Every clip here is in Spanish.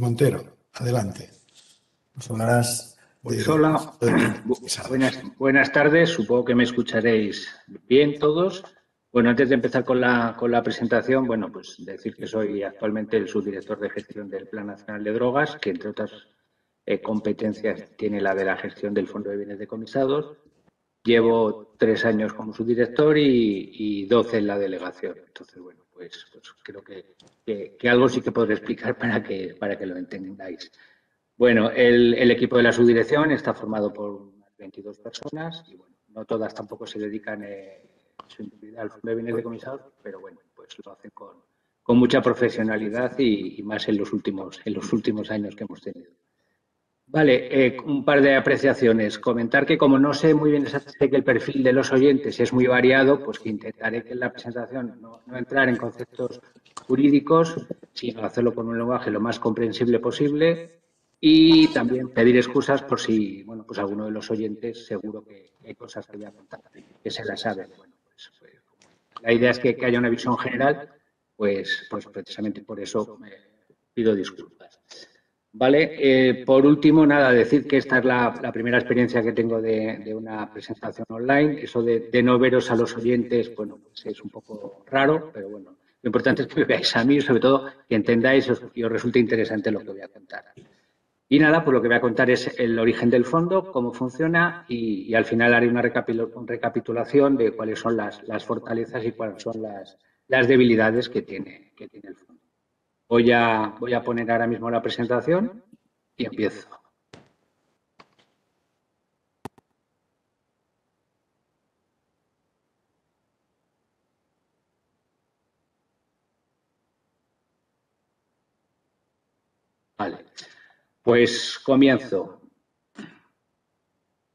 Montero, adelante. Nos hablarás Pues hola, buenas tardes, supongo que me escucharéis bien todos. Bueno, antes de empezar con la presentación, bueno, pues decir que soy actualmente el subdirector de gestión del Plan Nacional de Drogas, que entre otras competencias tiene la de la gestión del Fondo de Bienes Decomisados. Llevo 3 años como subdirector y 12 en la delegación. Entonces, bueno, pues creo que algo sí que podré explicar para que lo entendáis. Bueno, el equipo de la subdirección está formado por unas 22 personas y, bueno, no todas tampoco se dedican su integridad al Fondo de Bienes Decomisados, pero, bueno, pues lo hacen con mucha profesionalidad y más en los últimos años que hemos tenido. Vale, un par de apreciaciones. Comentar que como no sé muy bien exactamente que el perfil de los oyentes es muy variado, pues que intentaré que en la presentación no entrar en conceptos jurídicos, sino hacerlo con un lenguaje lo más comprensible posible y también pedir excusas por si, bueno, pues alguno de los oyentes seguro que hay cosas que voy a contar que se las saben. Bueno, pues la idea es que haya una visión general, pues precisamente por eso pido disculpas. Vale, por último, nada, decir que esta es la primera experiencia que tengo de una presentación online. Eso de no veros a los oyentes, bueno, pues es un poco raro, pero bueno, lo importante es que me veáis a mí, sobre todo que entendáis y os resulte interesante lo que voy a contar. Y nada, pues lo que voy a contar es el origen del fondo, cómo funciona y al final haré una recapitulación de cuáles son las fortalezas y cuáles son las debilidades que tiene el fondo. Voy a poner ahora mismo la presentación y empiezo. Vale, pues comienzo.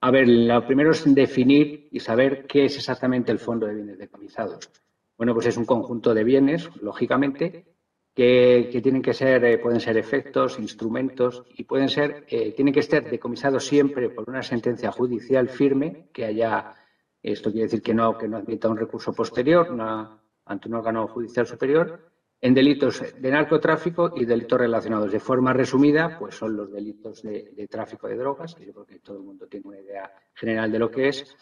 A ver, lo primero es definir y saber qué es exactamente el Fondo de Bienes Decomisados. Bueno, pues es un conjunto de bienes, lógicamente, que tienen que ser, pueden ser efectos, instrumentos y tienen que estar decomisados siempre por una sentencia judicial firme que haya, esto quiere decir que no admita un recurso posterior ante un órgano judicial superior, en delitos de narcotráfico y delitos relacionados. De forma resumida, pues son los delitos de tráfico de drogas, que yo creo que todo el mundo tiene una idea general de lo que es.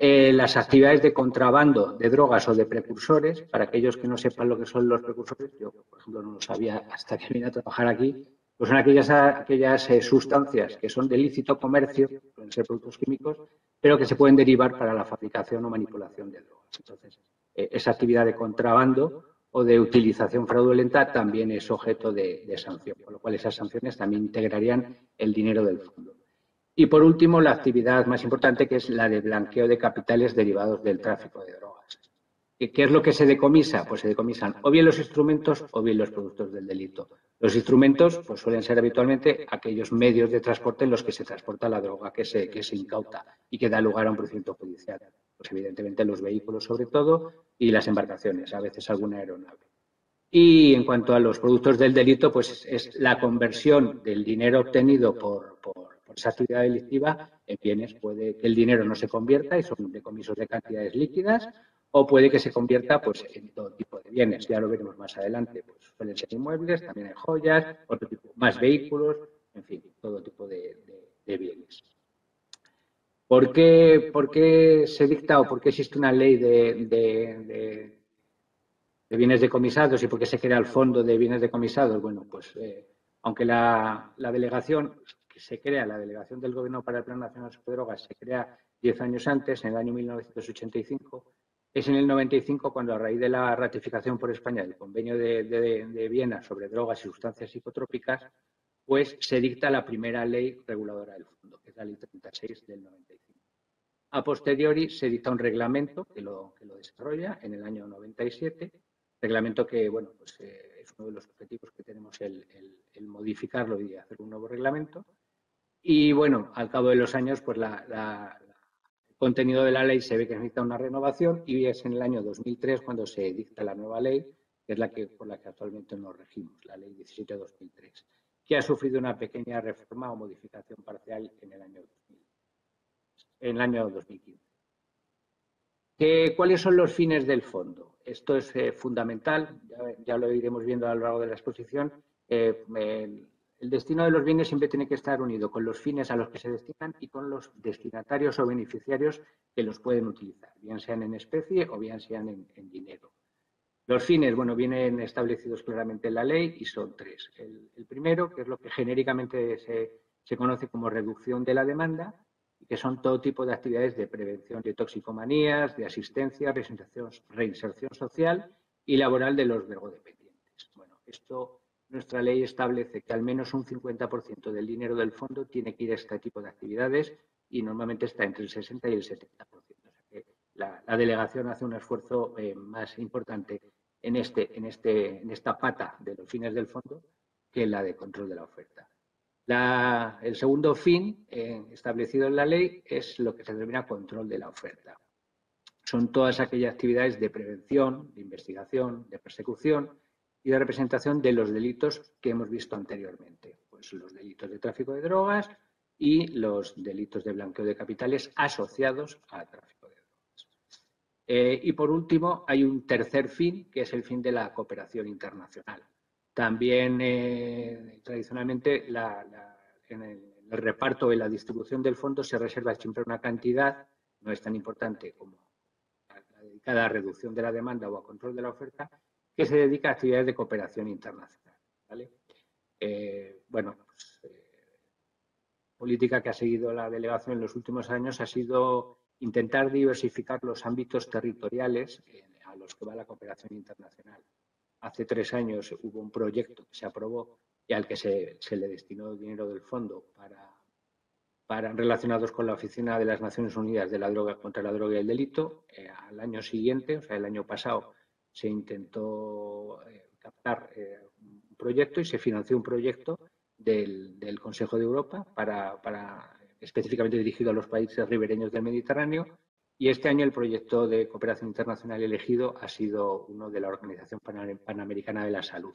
Las actividades de contrabando de drogas o de precursores, para aquellos que no sepan lo que son los precursores, yo, por ejemplo, no lo sabía hasta que vine a trabajar aquí, pues son aquellas sustancias que son de lícito comercio, pueden ser productos químicos, pero que se pueden derivar para la fabricación o manipulación de drogas. Entonces, esa actividad de contrabando o de utilización fraudulenta también es objeto de sanción, con lo cual esas sanciones también integrarían el dinero del fondo. Y por último, la actividad más importante, que es la de blanqueo de capitales derivados del tráfico de drogas. ¿Qué es lo que se decomisa? Pues se decomisan o bien los instrumentos o bien los productos del delito. Los instrumentos pues suelen ser habitualmente aquellos medios de transporte en los que se transporta la droga que se incauta y que da lugar a un procedimiento judicial. Pues evidentemente los vehículos sobre todo y las embarcaciones, a veces alguna aeronave. Y en cuanto a los productos del delito, pues es la conversión del dinero obtenido por esa actividad delictiva en bienes. Puede que el dinero no se convierta y son decomisos de cantidades líquidas, o puede que se convierta pues en todo tipo de bienes. Ya lo veremos más adelante. Pues suelen ser inmuebles, también hay joyas, otro tipo, más vehículos, en fin, todo tipo de bienes. ¿Por qué se dicta o por qué existe una ley de bienes decomisados y por qué se crea el Fondo de Bienes Decomisados? Bueno, pues aunque la delegación que se crea, la delegación del Gobierno para el Plan Nacional sobre Drogas, se crea 10 años antes, en el año 1985, es en el 95 cuando, a raíz de la ratificación por España del Convenio de Viena sobre drogas y sustancias psicotrópicas, pues se dicta la primera ley reguladora del fondo, que es la Ley 36 del 95. A posteriori se dicta un reglamento que lo desarrolla en el año 97, reglamento que, bueno, pues es uno de los objetivos que tenemos el modificarlo y hacer un nuevo reglamento. Y, bueno, al cabo de los años, pues el contenido de la ley se ve que necesita una renovación y es en el año 2003 cuando se dicta la nueva ley, que es por la que actualmente nos regimos, la Ley 17/2003, que ha sufrido una pequeña reforma o modificación parcial en el año 2015. ¿Cuáles son los fines del fondo? Esto es fundamental, ya lo iremos viendo a lo largo de la exposición. el destino de los bienes siempre tiene que estar unido con los fines a los que se destinan y con los destinatarios o beneficiarios que los pueden utilizar, bien sean en especie o bien sean en dinero. Los fines, bueno, vienen establecidos claramente en la ley y son tres. El primero, que es lo que genéricamente se conoce como reducción de la demanda, que son todo tipo de actividades de prevención de toxicomanías, de asistencia, reinserción social y laboral de los drogodependientes. Bueno, nuestra ley establece que al menos un 50% del dinero del fondo tiene que ir a este tipo de actividades y normalmente está entre el 60 y el 70%. O sea que la delegación hace un esfuerzo más importante en esta pata de los fines del fondo que la de control de la oferta. El segundo fin establecido en la ley es lo que se denomina control de la oferta. Son todas aquellas actividades de prevención, de investigación, de persecución y de representación de los delitos que hemos visto anteriormente. Pues los delitos de tráfico de drogas y los delitos de blanqueo de capitales asociados al tráfico de drogas. Y por último, hay un tercer fin, que es el fin de la cooperación internacional. También, tradicionalmente, en el reparto y la distribución del fondo se reserva siempre una cantidad, no es tan importante como la dedicada a reducción de la demanda o a control de la oferta, que se dedica a actividades de cooperación internacional. ¿Vale? Política que ha seguido la delegación en los últimos años ha sido intentar diversificar los ámbitos territoriales a los que va la cooperación internacional. Hace 3 años hubo un proyecto que se aprobó y al que se le destinó dinero del fondo relacionados con la Oficina de las Naciones Unidas de la Droga contra la Droga y el Delito. Al año siguiente, o sea, el año pasado, se intentó captar un proyecto y se financió un proyecto del Consejo de Europa específicamente dirigido a los países ribereños del Mediterráneo. Y este año el proyecto de cooperación internacional elegido ha sido uno de la Organización Panamericana de la Salud,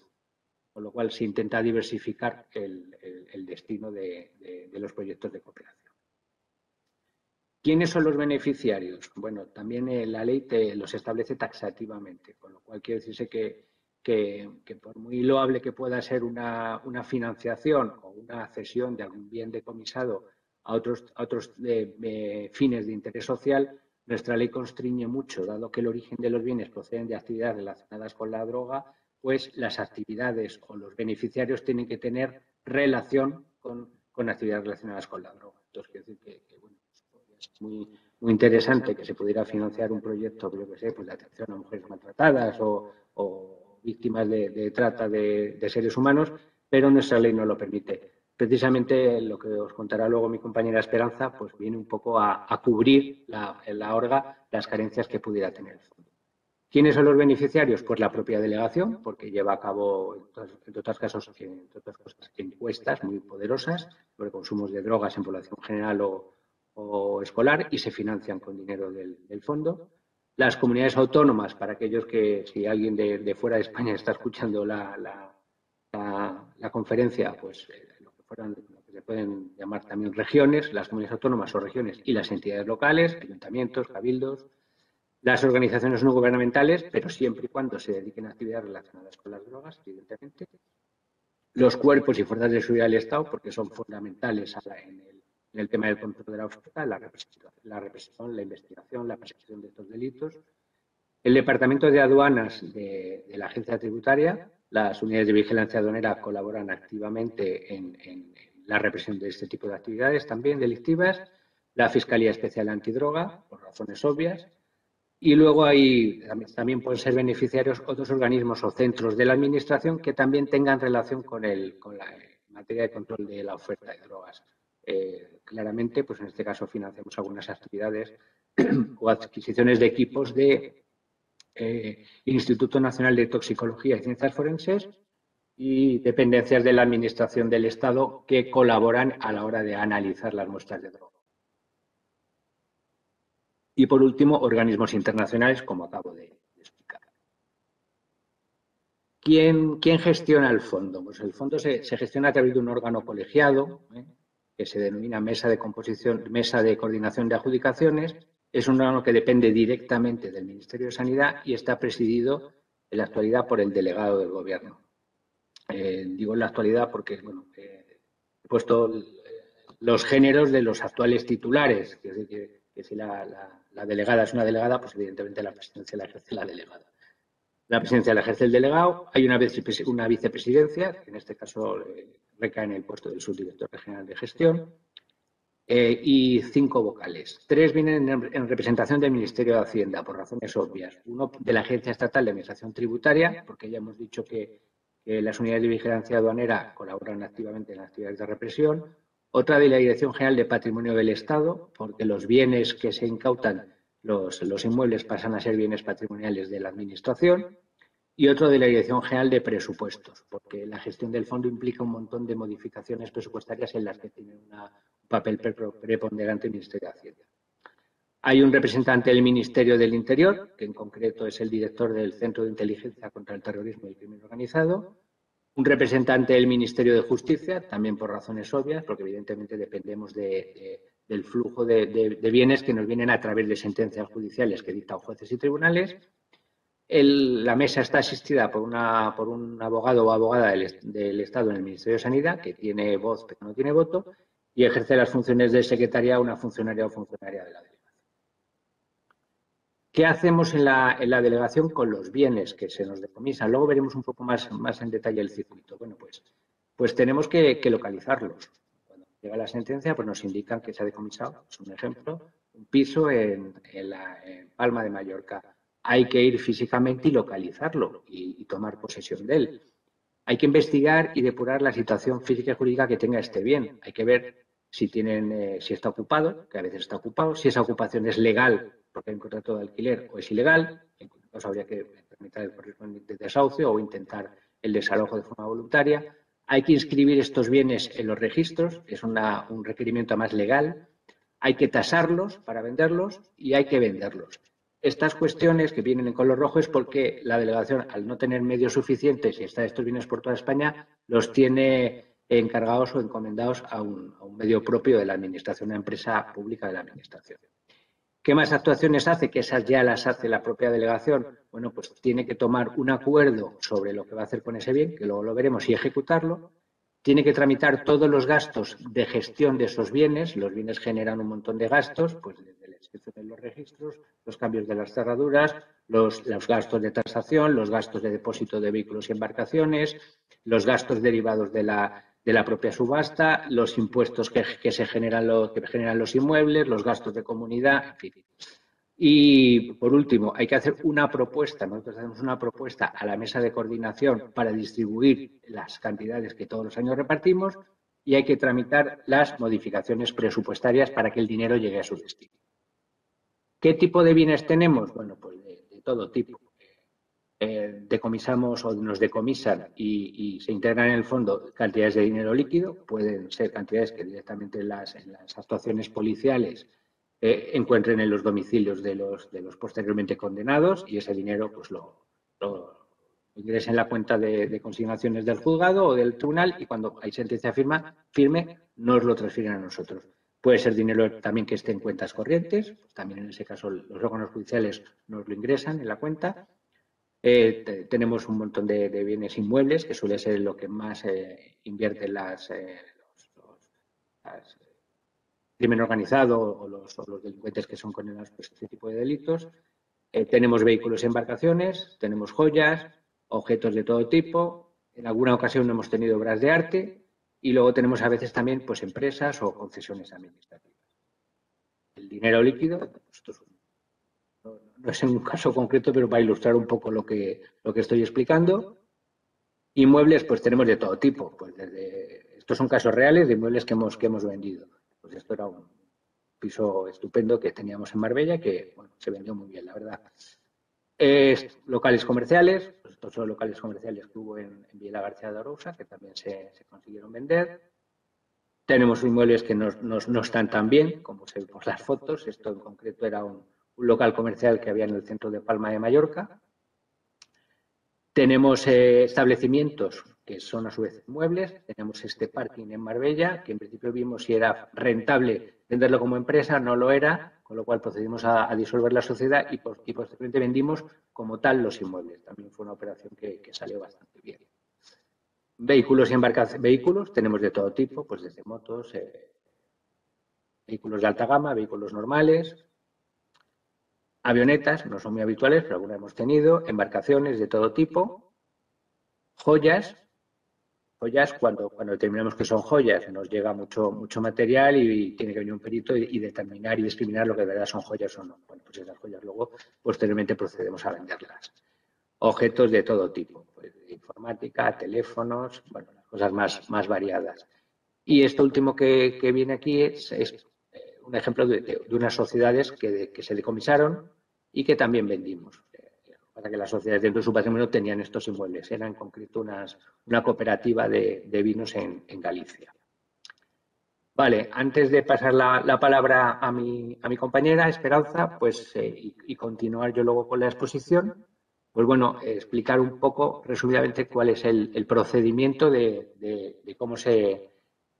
con lo cual se intenta diversificar el destino de los proyectos de cooperación. ¿Quiénes son los beneficiarios? Bueno, también la ley los establece taxativamente, con lo cual quiere decirse que por muy loable que pueda ser una financiación o una cesión de algún bien decomisado a otros fines de interés social, nuestra ley constriñe mucho, dado que el origen de los bienes proceden de actividades relacionadas con la droga, pues las actividades o los beneficiarios tienen que tener relación con actividades relacionadas con la droga. Entonces, quiero decir que bueno, es muy interesante que se pudiera financiar un proyecto, yo que sé, pues de atención a mujeres maltratadas o víctimas de trata de seres humanos, pero nuestra ley no lo permite. Precisamente lo que os contará luego mi compañera Esperanza, pues viene un poco a cubrir en la orga las carencias que pudiera tener el fondo. ¿Quiénes son los beneficiarios? Pues la propia delegación, porque lleva a cabo, entre otras cosas, encuestas muy poderosas sobre consumos de drogas en población general o escolar y se financian con dinero del fondo. Las comunidades autónomas, para aquellos que, si alguien de fuera de España está escuchando la conferencia, pues lo que se pueden llamar también regiones, las comunidades autónomas o regiones y las entidades locales, ayuntamientos, cabildos, las organizaciones no gubernamentales, pero siempre y cuando se dediquen a actividades relacionadas con las drogas, evidentemente, los cuerpos y fuerzas de seguridad del Estado, porque son fundamentales en el tema del control de la oferta, la represión, la investigación, la persecución de estos delitos, el Departamento de Aduanas de la Agencia Tributaria, las unidades de vigilancia aduanera colaboran activamente en la represión de este tipo de actividades también delictivas, la Fiscalía Especial Antidroga, por razones obvias, y luego también pueden ser beneficiarios otros organismos o centros de la Administración que también tengan relación con la materia de control de la oferta de drogas. Claramente, pues en este caso financiamos algunas actividades o adquisiciones de equipos de Instituto Nacional de Toxicología y Ciencias Forenses y dependencias de la Administración del Estado que colaboran a la hora de analizar las muestras de droga. Y, por último, organismos internacionales, como acabo de explicar. ¿Quién gestiona el fondo? Pues el fondo se gestiona a través de un órgano colegiado, que se denomina Mesa de Coordinación de Adjudicaciones. Es un órgano que depende directamente del Ministerio de Sanidad y está presidido en la actualidad por el delegado del Gobierno. Digo en la actualidad porque bueno, he puesto los géneros de los actuales titulares, que si la delegada es una delegada, pues evidentemente la presidencia la ejerce la delegada. La presidencia la ejerce el delegado, hay una vicepresidencia, que en este caso recae en el puesto del subdirector regional de gestión, y 5 vocales. 3 vienen en representación del Ministerio de Hacienda, por razones obvias. Uno de la Agencia Estatal de Administración Tributaria, porque ya hemos dicho que las unidades de vigilancia aduanera colaboran activamente en las actividades de represión. Otra de la Dirección General de Patrimonio del Estado, porque los bienes que se incautan, los inmuebles, pasan a ser bienes patrimoniales de la Administración. Y otro de la Dirección General de Presupuestos, porque la gestión del fondo implica un montón de modificaciones presupuestarias en las que tiene un papel preponderante el Ministerio de Hacienda. Hay un representante del Ministerio del Interior, que en concreto es el director del Centro de Inteligencia contra el Terrorismo y el Crimen Organizado, un representante del Ministerio de Justicia, también por razones obvias, porque evidentemente dependemos del flujo de bienes que nos vienen a través de sentencias judiciales que dictan jueces y tribunales. La mesa está asistida por un abogado o abogada del Estado en el Ministerio de Sanidad, que tiene voz pero no tiene voto, y ejerce las funciones de secretaria una funcionaria o funcionaria de la delegación. ¿Qué hacemos en la delegación con los bienes que se nos decomisan? Luego veremos un poco más en detalle el circuito. Bueno, pues tenemos que localizarlos. Cuando llega la sentencia, pues nos indican que se ha decomisado, es un ejemplo, un piso en Palma de Mallorca. Hay que ir físicamente y localizarlo y tomar posesión de él. Hay que investigar y depurar la situación física y jurídica que tenga este bien. Hay que ver si está ocupado, que a veces está ocupado, si esa ocupación es legal porque hay un contrato de alquiler o es ilegal. En cualquier caso habría que tramitar el correspondiente desahucio o intentar el desalojo de forma voluntaria. Hay que inscribir estos bienes en los registros, es un requerimiento más legal. Hay que tasarlos para venderlos y hay que venderlos. Estas cuestiones que vienen en color rojo es porque la delegación, al no tener medios suficientes y estar estos bienes por toda España, los tiene encargados o encomendados a un medio propio de la Administración, una empresa pública de la Administración. ¿Qué más actuaciones hace? Que esas ya las hace la propia delegación. Bueno, pues tiene que tomar un acuerdo sobre lo que va a hacer con ese bien, que luego lo veremos, y ejecutarlo. Tiene que tramitar todos los gastos de gestión de esos bienes. Los bienes generan un montón de gastos, pues desde la inscripción en los registros, los cambios de las cerraduras, los gastos de tasación, los gastos de depósito de vehículos y embarcaciones, los gastos derivados de la propia subasta, los impuestos que generan los inmuebles, los gastos de comunidad, en fin. Y, por último, hay que hacer una propuesta. Nosotros hacemos una propuesta a la mesa de coordinación para distribuir las cantidades que todos los años repartimos y hay que tramitar las modificaciones presupuestarias para que el dinero llegue a su destino. ¿Qué tipo de bienes tenemos? Bueno, pues de todo tipo. Decomisamos o nos decomisan y se integran en el fondo cantidades de dinero líquido. Pueden ser cantidades que directamente en las actuaciones policiales encuentren en los domicilios de los posteriormente condenados y ese dinero pues lo ingresen en la cuenta de consignaciones del juzgado o del tribunal y cuando hay sentencia firme nos lo transfieren a nosotros. Puede ser dinero también que esté en cuentas corrientes, pues también en ese caso los órganos judiciales nos lo ingresan en la cuenta. Tenemos un montón de bienes inmuebles que suele ser lo que más invierten los crimen organizado o los delincuentes que son condenados por este tipo de delitos. Tenemos vehículos y embarcaciones, tenemos joyas, objetos de todo tipo. En alguna ocasión hemos tenido obras de arte y luego tenemos a veces también pues, empresas o concesiones administrativas. El dinero líquido, esto no es en un caso concreto, pero para ilustrar un poco lo que estoy explicando. Inmuebles, pues tenemos de todo tipo. Pues estos son casos reales de inmuebles que hemos vendido. Pues esto era un piso estupendo que teníamos en Marbella que bueno, se vendió muy bien, la verdad. Locales comerciales, pues estos son locales comerciales que hubo en Villa García de Arousa, que también se consiguieron vender. Tenemos inmuebles que no están tan bien, como se ve por las fotos. Esto en concreto era un local comercial que había en el centro de Palma de Mallorca. Tenemos establecimientos que son a su vez inmuebles. Tenemos este parking en Marbella, que en principio vimos si era rentable venderlo como empresa, no lo era, con lo cual procedimos a disolver la sociedad y posteriormente vendimos como tal los inmuebles. También fue una operación que salió bastante bien. Vehículos y embarcaciones. Vehículos tenemos de todo tipo, pues desde motos, vehículos de alta gama, vehículos normales, avionetas, no son muy habituales, pero alguna hemos tenido, embarcaciones de todo tipo, joyas. Joyas, cuando determinamos que son joyas, nos llega mucho material y tiene que venir un perito y determinar y discriminar lo que de verdad son joyas o no. Bueno, pues esas joyas luego posteriormente procedemos a venderlas. Objetos de todo tipo, pues, informática, teléfonos, bueno, las cosas más variadas. Y esto último que viene aquí es un ejemplo de unas sociedades que se decomisaron y que también vendimos. Para que las sociedades dentro de su patrimonio tenían estos inmuebles. Era en concreto una cooperativa de vinos en Galicia. Vale, antes de pasar la palabra a mi compañera Esperanza, pues y continuar yo luego con la exposición, pues bueno, explicar un poco resumidamente cuál es el procedimiento de cómo se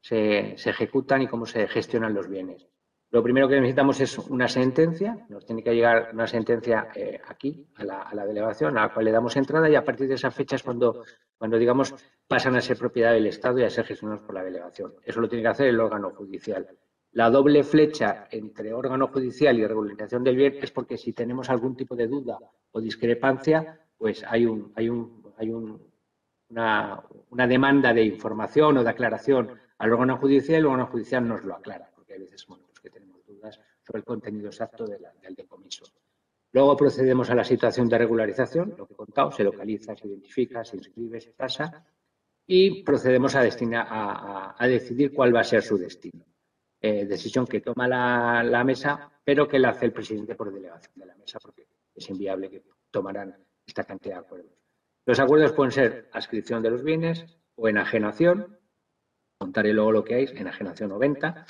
ejecutan y cómo se gestionan los bienes. Lo primero que necesitamos es una sentencia, nos tiene que llegar una sentencia aquí, a la delegación, a la cual le damos entrada y a partir de esa fecha es cuando digamos, pasan a ser propiedad del Estado y a ser gestionados por la delegación. Eso lo tiene que hacer el órgano judicial. La doble flecha entre órgano judicial y regularización del bien es porque si tenemos algún tipo de duda o discrepancia, pues hay una demanda de información o de aclaración al órgano judicial y el órgano judicial nos lo aclara, porque hay veces bueno, pues que tenemos dudas sobre el contenido exacto del decomiso. Luego procedemos a la situación de regularización, lo que he contado, se localiza, se identifica, se inscribe, se tasa y procedemos a decidir cuál va a ser su destino. Decisión que toma la mesa, pero que la hace el presidente por delegación de la mesa, porque es inviable que tomaran esta cantidad de acuerdos. Los acuerdos pueden ser adscripción de los bienes o enajenación, contaré luego lo que hay, enajenación o venta,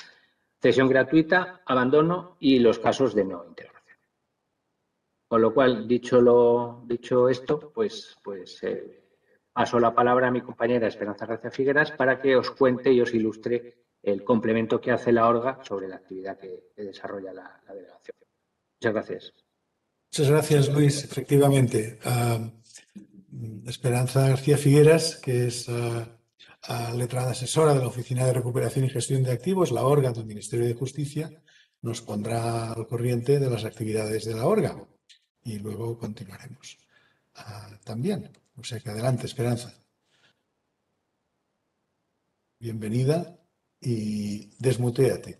cesión gratuita, abandono y los casos de no integración. Con lo cual, dicho esto, pues paso la palabra a mi compañera Esperanza García Figueras para que os cuente y os ilustre el complemento que hace la ORGA sobre la actividad que desarrolla la delegación. Muchas gracias. Muchas gracias, Luis. Efectivamente, Esperanza García Figueras, que es letrada asesora de la Oficina de Recuperación y Gestión de Activos, la ORGA del Ministerio de Justicia, nos pondrá al corriente de las actividades de la ORGA y luego continuaremos también. O sea que adelante, Esperanza. Bienvenida y desmutéate.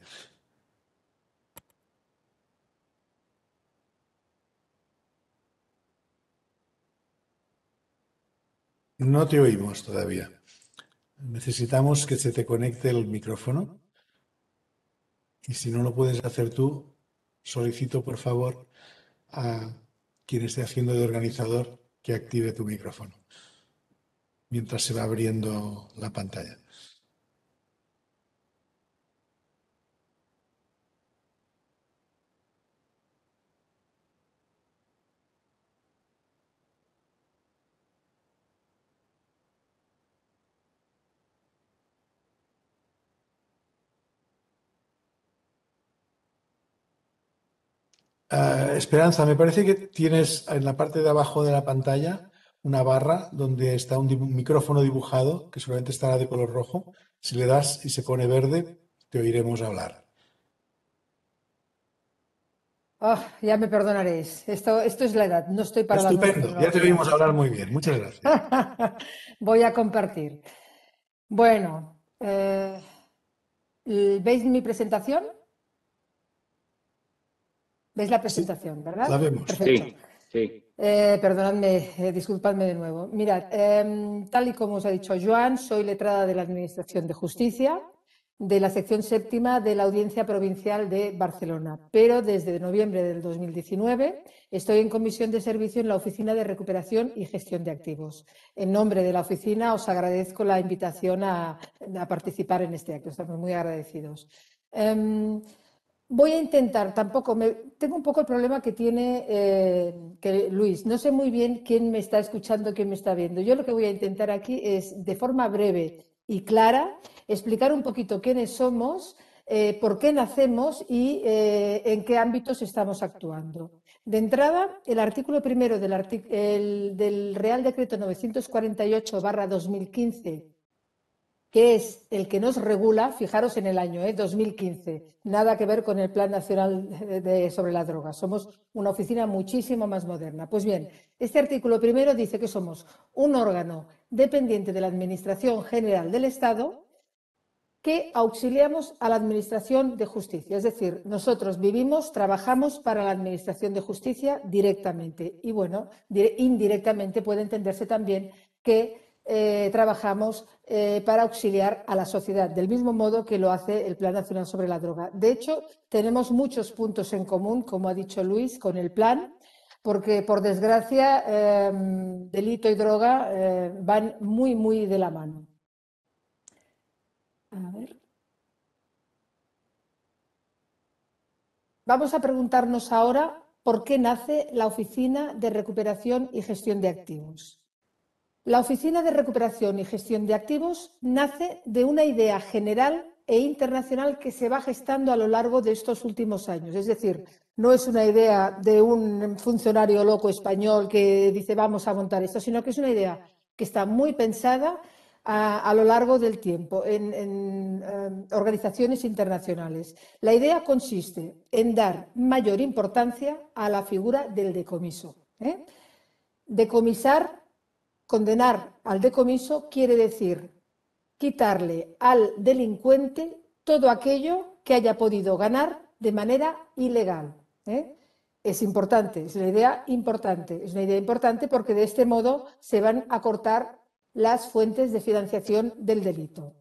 No te oímos todavía. Necesitamos que se te conecte el micrófono. Y si no lo puedes hacer tú, solicito por favor a quien esté haciendo de organizador que active tu micrófono mientras se va abriendo la pantalla. Esperanza, me parece que tienes en la parte de abajo de la pantalla una barra donde está un micrófono dibujado que seguramente estará de color rojo. Si le das y se pone verde, te oiremos hablar. Oh, ya me perdonaréis. Esto es la edad. No estoy para las nuevas Estupendo, ya te oímos hablar muy bien. Muchas gracias. Voy a compartir. Bueno, ¿veis mi presentación? ¿Veis la presentación, verdad? La vemos. Perfecto. Sí. Perdonadme, disculpadme de nuevo. Mirad, tal y como os ha dicho Joan, soy letrada de la Administración de Justicia, de la sección séptima de la Audiencia Provincial de Barcelona, pero desde noviembre del 2019 estoy en comisión de servicio en la Oficina de Recuperación y Gestión de Activos. En nombre de la oficina os agradezco la invitación a participar en este acto. Estamos muy agradecidos. Voy a intentar, tengo un poco el problema que tiene que Luis. No sé muy bien quién me está escuchando, quién me está viendo. Yo lo que voy a intentar aquí es, de forma breve y clara, explicar un poquito quiénes somos, por qué nacemos y en qué ámbitos estamos actuando. De entrada, el artículo primero del Real Decreto 948/2015 que es el que nos regula, fijaros en el año 2015, nada que ver con el Plan Nacional sobre la Droga, somos una oficina muchísimo más moderna. Pues bien, este artículo primero dice que somos un órgano dependiente de la Administración General del Estado que auxiliamos a la Administración de Justicia. Es decir, nosotros vivimos, trabajamos para la Administración de Justicia directamente. Y bueno, indirectamente puede entenderse también que trabajamos para auxiliar a la sociedad, del mismo modo que lo hace el Plan Nacional sobre la Droga. De hecho, tenemos muchos puntos en común, como ha dicho Luis, con el plan, porque, por desgracia, delito y droga van muy, muy de la mano. A ver. Vamos a preguntarnos ahora por qué nace la Oficina de Recuperación y Gestión de Activos. La Oficina de Recuperación y Gestión de Activos nace de una idea general e internacional que se va gestando a lo largo de estos últimos años. Es decir, no es una idea de un funcionario loco español que dice vamos a montar esto, sino que es una idea que está muy pensada a lo largo del tiempo en organizaciones internacionales. La idea consiste en dar mayor importancia a la figura del decomiso. Decomisar, condenar al decomiso quiere decir quitarle al delincuente todo aquello que haya podido ganar de manera ilegal. Es importante, es una idea importante porque de este modo se van a cortar las fuentes de financiación del delito.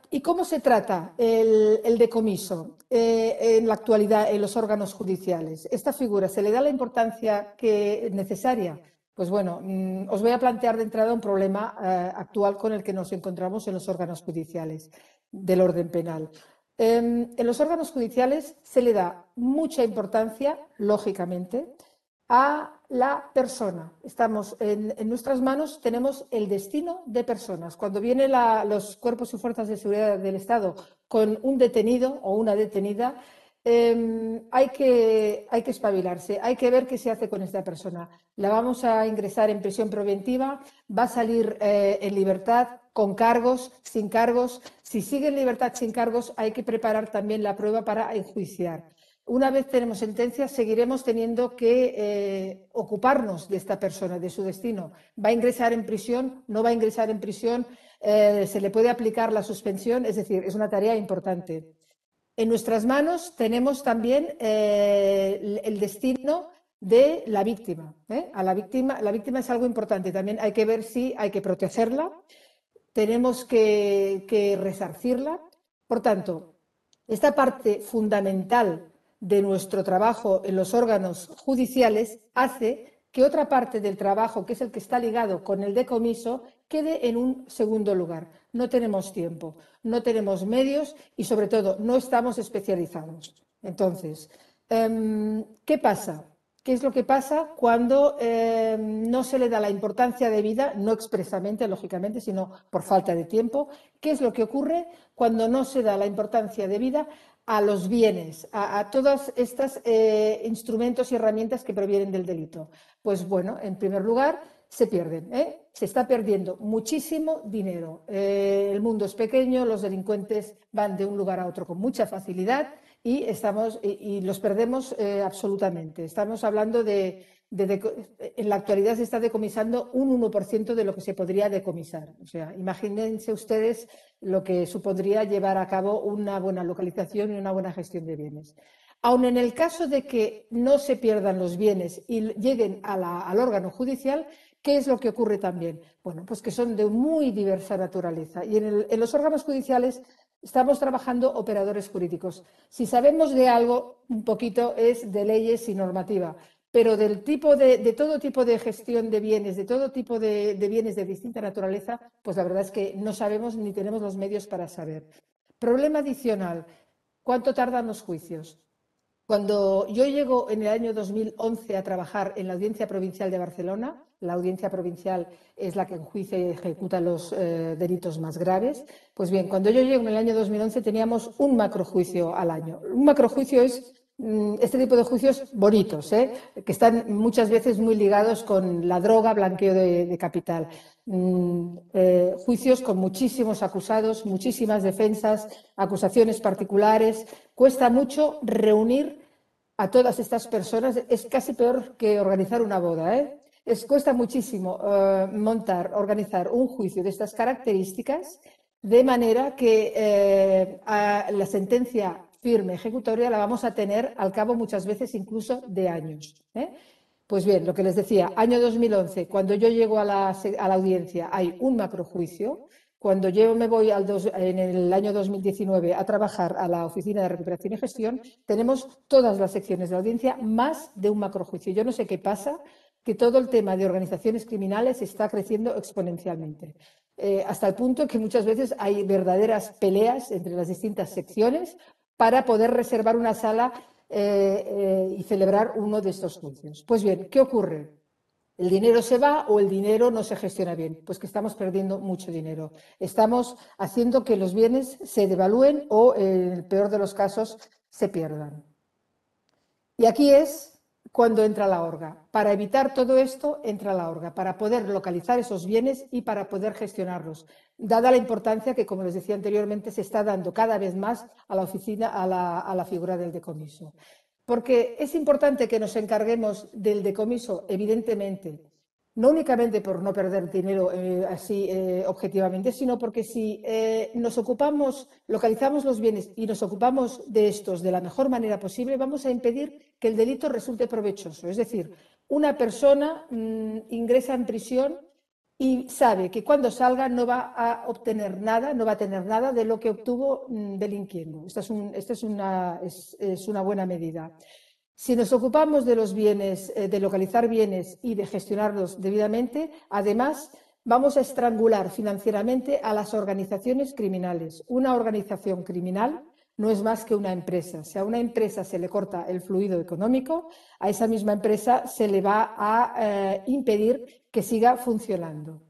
¿Y cómo se trata el decomiso en la actualidad en los órganos judiciales? ¿Esta figura se le da la importancia necesaria? Pues bueno, os voy a plantear de entrada un problema actual con el que nos encontramos en los órganos judiciales del orden penal. En los órganos judiciales se le da mucha importancia, lógicamente, a la persona. Estamos en nuestras manos, tenemos el destino de personas. Cuando vienen los cuerpos y fuerzas de seguridad del Estado con un detenido o una detenida, hay que espabilarse, hay que ver qué se hace con esta persona. La vamos a ingresar en prisión preventiva, va a salir en libertad, con cargos, sin cargos. Si sigue en libertad sin cargos, hay que preparar también la prueba para enjuiciar. Una vez tenemos sentencia, seguiremos teniendo que ocuparnos de esta persona, de su destino. ¿Va a ingresar en prisión? ¿No va a ingresar en prisión? ¿Se le puede aplicar la suspensión? Es decir, es una tarea importante. En nuestras manos tenemos también el destino de la víctima. La víctima es algo importante. También hay que ver si hay que protegerla, tenemos que resarcirla. Por tanto, esta parte fundamental de nuestro trabajo en los órganos judiciales hace que otra parte del trabajo, que es el que está ligado con el decomiso, quede en un segundo lugar. No tenemos tiempo, no tenemos medios y, sobre todo, no estamos especializados. Entonces, ¿qué pasa? ¿Qué es lo que pasa cuando no se le da la importancia debida, no expresamente, lógicamente, sino por falta de tiempo? ¿Qué es lo que ocurre cuando no se da la importancia debida a los bienes, a todos estos instrumentos y herramientas que provienen del delito? Pues bueno, en primer lugar, se pierden. Se está perdiendo muchísimo dinero. El mundo es pequeño, los delincuentes van de un lugar a otro con mucha facilidad y los perdemos absolutamente. Estamos hablando en la actualidad se está decomisando un 1% de lo que se podría decomisar. O sea, imagínense ustedes lo que supondría llevar a cabo una buena localización y una buena gestión de bienes. Aun en el caso de que no se pierdan los bienes y lleguen al órgano judicial, ¿qué es lo que ocurre también? Bueno, pues que son de muy diversa naturaleza. Y en los órganos judiciales estamos trabajando operadores jurídicos. Si sabemos de algo, un poquito es de leyes y normativa, pero de todo tipo de gestión de bienes, de todo tipo de bienes de distinta naturaleza, pues la verdad es que no sabemos ni tenemos los medios para saber. Problema adicional, ¿cuánto tardan los juicios? Cuando yo llego en el año 2011 a trabajar en la Audiencia Provincial de Barcelona, la Audiencia Provincial es la que enjuicia y ejecuta los delitos más graves, pues bien, cuando yo llego en el año 2011 teníamos un macrojuicio al año. Un macrojuicio es este tipo de juicios bonitos, que están muchas veces muy ligados con la droga, blanqueo de capital. Juicios con muchísimos acusados, muchísimas defensas, acusaciones particulares. Cuesta mucho reunir a todas estas personas. Es casi peor que organizar una boda, cuesta muchísimo organizar un juicio de estas características, de manera que la sentencia firme ejecutoria la vamos a tener al cabo muchas veces incluso de años. Pues bien, lo que les decía, año 2011, cuando yo llego a la audiencia hay un macrojuicio. Cuando yo me voy en el año 2019 a trabajar a la Oficina de Recuperación y Gestión, tenemos todas las secciones de la audiencia más de un macrojuicio. Yo no sé qué pasa, que todo el tema de organizaciones criminales está creciendo exponencialmente, hasta el punto que muchas veces hay verdaderas peleas entre las distintas secciones para poder reservar una sala y celebrar uno de estos juicios. Pues bien, ¿qué ocurre? ¿El dinero se va o el dinero no se gestiona bien? Pues que estamos perdiendo mucho dinero. Estamos haciendo que los bienes se devalúen o, en el peor de los casos, se pierdan. Y aquí es cuando entra la Orga. Para evitar todo esto, entra la Orga, para poder localizar esos bienes y para poder gestionarlos, dada la importancia que, como les decía anteriormente, se está dando cada vez más a la oficina, a la figura del decomiso. Porque es importante que nos encarguemos del decomiso, evidentemente, no únicamente por no perder dinero así objetivamente, sino porque si localizamos los bienes y nos ocupamos de estos de la mejor manera posible, vamos a impedir que el delito resulte provechoso. Es decir, una persona ingresa en prisión y sabe que cuando salga no va a obtener nada, no va a tener nada de lo que obtuvo delinquiendo. Esta es una buena medida. Si nos ocupamos de los bienes, de localizar bienes y de gestionarlos debidamente, además vamos a estrangular financieramente a las organizaciones criminales. Una organización criminal no es más que una empresa. Si a una empresa se le corta el fluido económico, a esa misma empresa se le va a impedir que siga funcionando.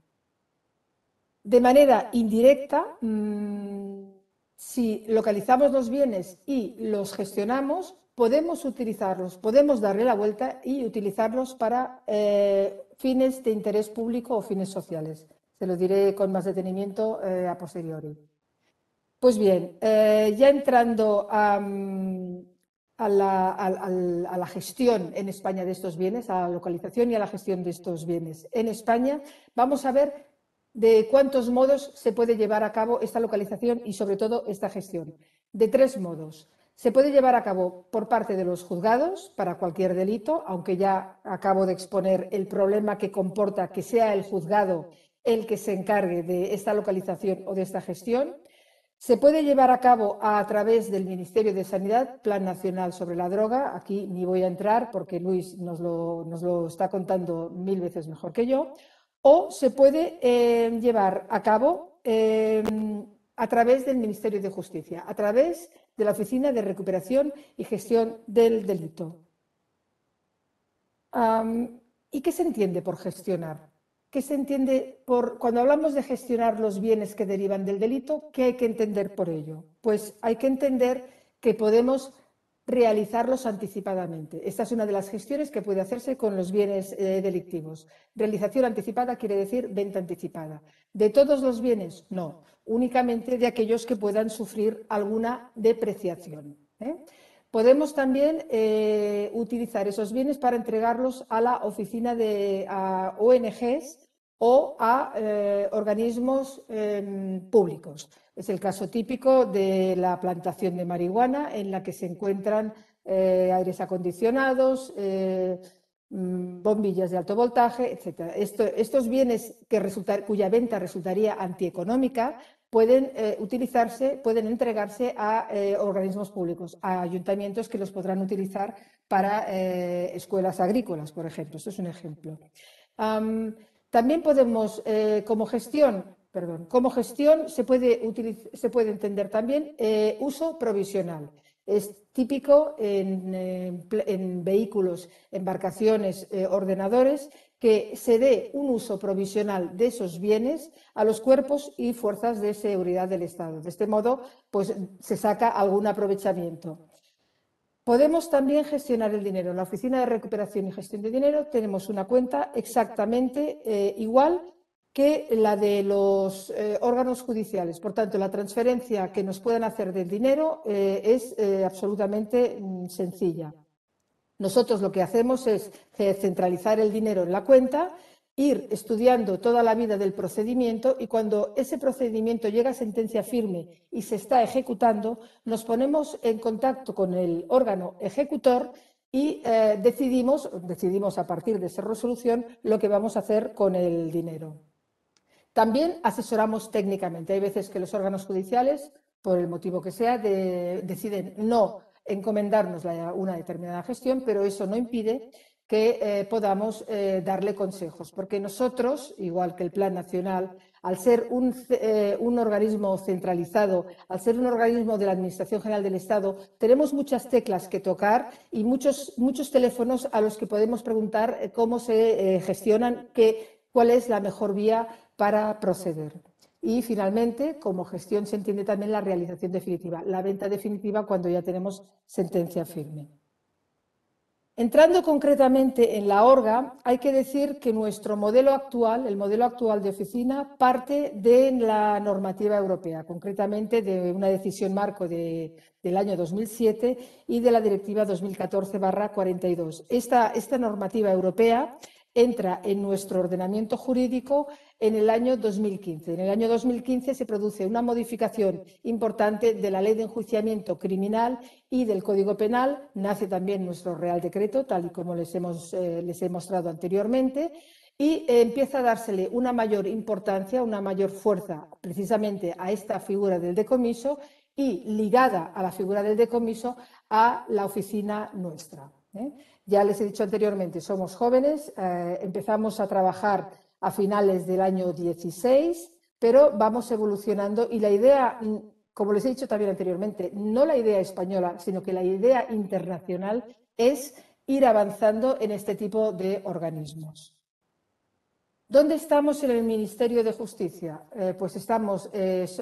De manera indirecta, si localizamos los bienes y los gestionamos, podemos utilizarlos, podemos darle la vuelta y utilizarlos para fines de interés público o fines sociales. Se lo diré con más detenimiento a posteriori. Pues bien, ya entrando a la gestión en España de estos bienes, a la localización y a la gestión de estos bienes en España, vamos a ver de cuántos modos se puede llevar a cabo esta localización y, sobre todo, esta gestión. De 3 modos. Se puede llevar a cabo por parte de los juzgados para cualquier delito, aunque ya acabo de exponer el problema que comporta que sea el juzgado el que se encargue de esta localización o de esta gestión. Se puede llevar a cabo a través del Ministerio de Sanidad, Plan Nacional sobre la Droga. Aquí ni voy a entrar porque Luis nos lo está contando 1000 veces mejor que yo. O se puede llevar a cabo a través del Ministerio de Justicia, a través de la Oficina de Recuperación y Gestión del Delito. ¿Y qué se entiende por gestionar? ¿Qué se entiende cuando hablamos de gestionar los bienes que derivan del delito? ¿Qué hay que entender por ello? Pues hay que entender que podemos realizarlos anticipadamente. Esta es una de las gestiones que puede hacerse con los bienes delictivos. Realización anticipada quiere decir venta anticipada. ¿De todos los bienes? No, únicamente de aquellos que puedan sufrir alguna depreciación. Podemos también utilizar esos bienes para entregarlos a la oficina de ONGs o a organismos públicos. Es el caso típico de la plantación de marihuana, en la que se encuentran aires acondicionados, bombillas de alto voltaje, etc. Estos bienes cuya venta resultaría antieconómica pueden pueden entregarse a organismos públicos, a ayuntamientos que los podrán utilizar para escuelas agrícolas, por ejemplo. Esto es un ejemplo. También podemos, como gestión se puede entender también uso provisional. Es típico en vehículos, embarcaciones, ordenadores, que se dé un uso provisional de esos bienes a los cuerpos y fuerzas de seguridad del Estado. De este modo, pues, se saca algún aprovechamiento. Podemos también gestionar el dinero. En la Oficina de Recuperación y Gestión de Dinero tenemos una cuenta exactamente igual que la de los órganos judiciales. Por tanto, la transferencia que nos puedan hacer del dinero es absolutamente sencilla. Nosotros lo que hacemos es centralizar el dinero en la cuenta, ir estudiando toda la vida del procedimiento y cuando ese procedimiento llega a sentencia firme y se está ejecutando, nos ponemos en contacto con el órgano ejecutor y decidimos a partir de esa resolución lo que vamos a hacer con el dinero. También asesoramos técnicamente. Hay veces que los órganos judiciales, por el motivo que sea, deciden no encomendarnos una determinada gestión, pero eso no impide que podamos darle consejos, porque nosotros, igual que el Plan Nacional, al ser un organismo centralizado, al ser un organismo de la Administración General del Estado, tenemos muchas teclas que tocar y muchos teléfonos a los que podemos preguntar cómo se gestionan, cuál es la mejor vía para proceder. Y finalmente, como gestión se entiende también la realización definitiva, la venta definitiva cuando ya tenemos sentencia firme. Entrando concretamente en la ORGA, hay que decir que nuestro modelo actual, el modelo actual de oficina, parte de la normativa europea, concretamente de una decisión marco del año 2007 y de la Directiva 2014/42. Esta normativa europea entra en nuestro ordenamiento jurídico en el año 2015. En el año 2015 se produce una modificación importante de la Ley de Enjuiciamiento Criminal y del Código Penal. Nace también nuestro Real Decreto, tal y como les he mostrado anteriormente, y empieza a dársele una mayor importancia, una mayor fuerza precisamente a esta figura del decomiso y ligada a la figura del decomiso a la oficina nuestra. Ya les he dicho anteriormente, somos jóvenes, empezamos a trabajar a finales del año 16, pero vamos evolucionando y la idea, como les he dicho también anteriormente, no la idea española, sino que la idea internacional es ir avanzando en este tipo de organismos. ¿Dónde estamos en el Ministerio de Justicia? Pues estamos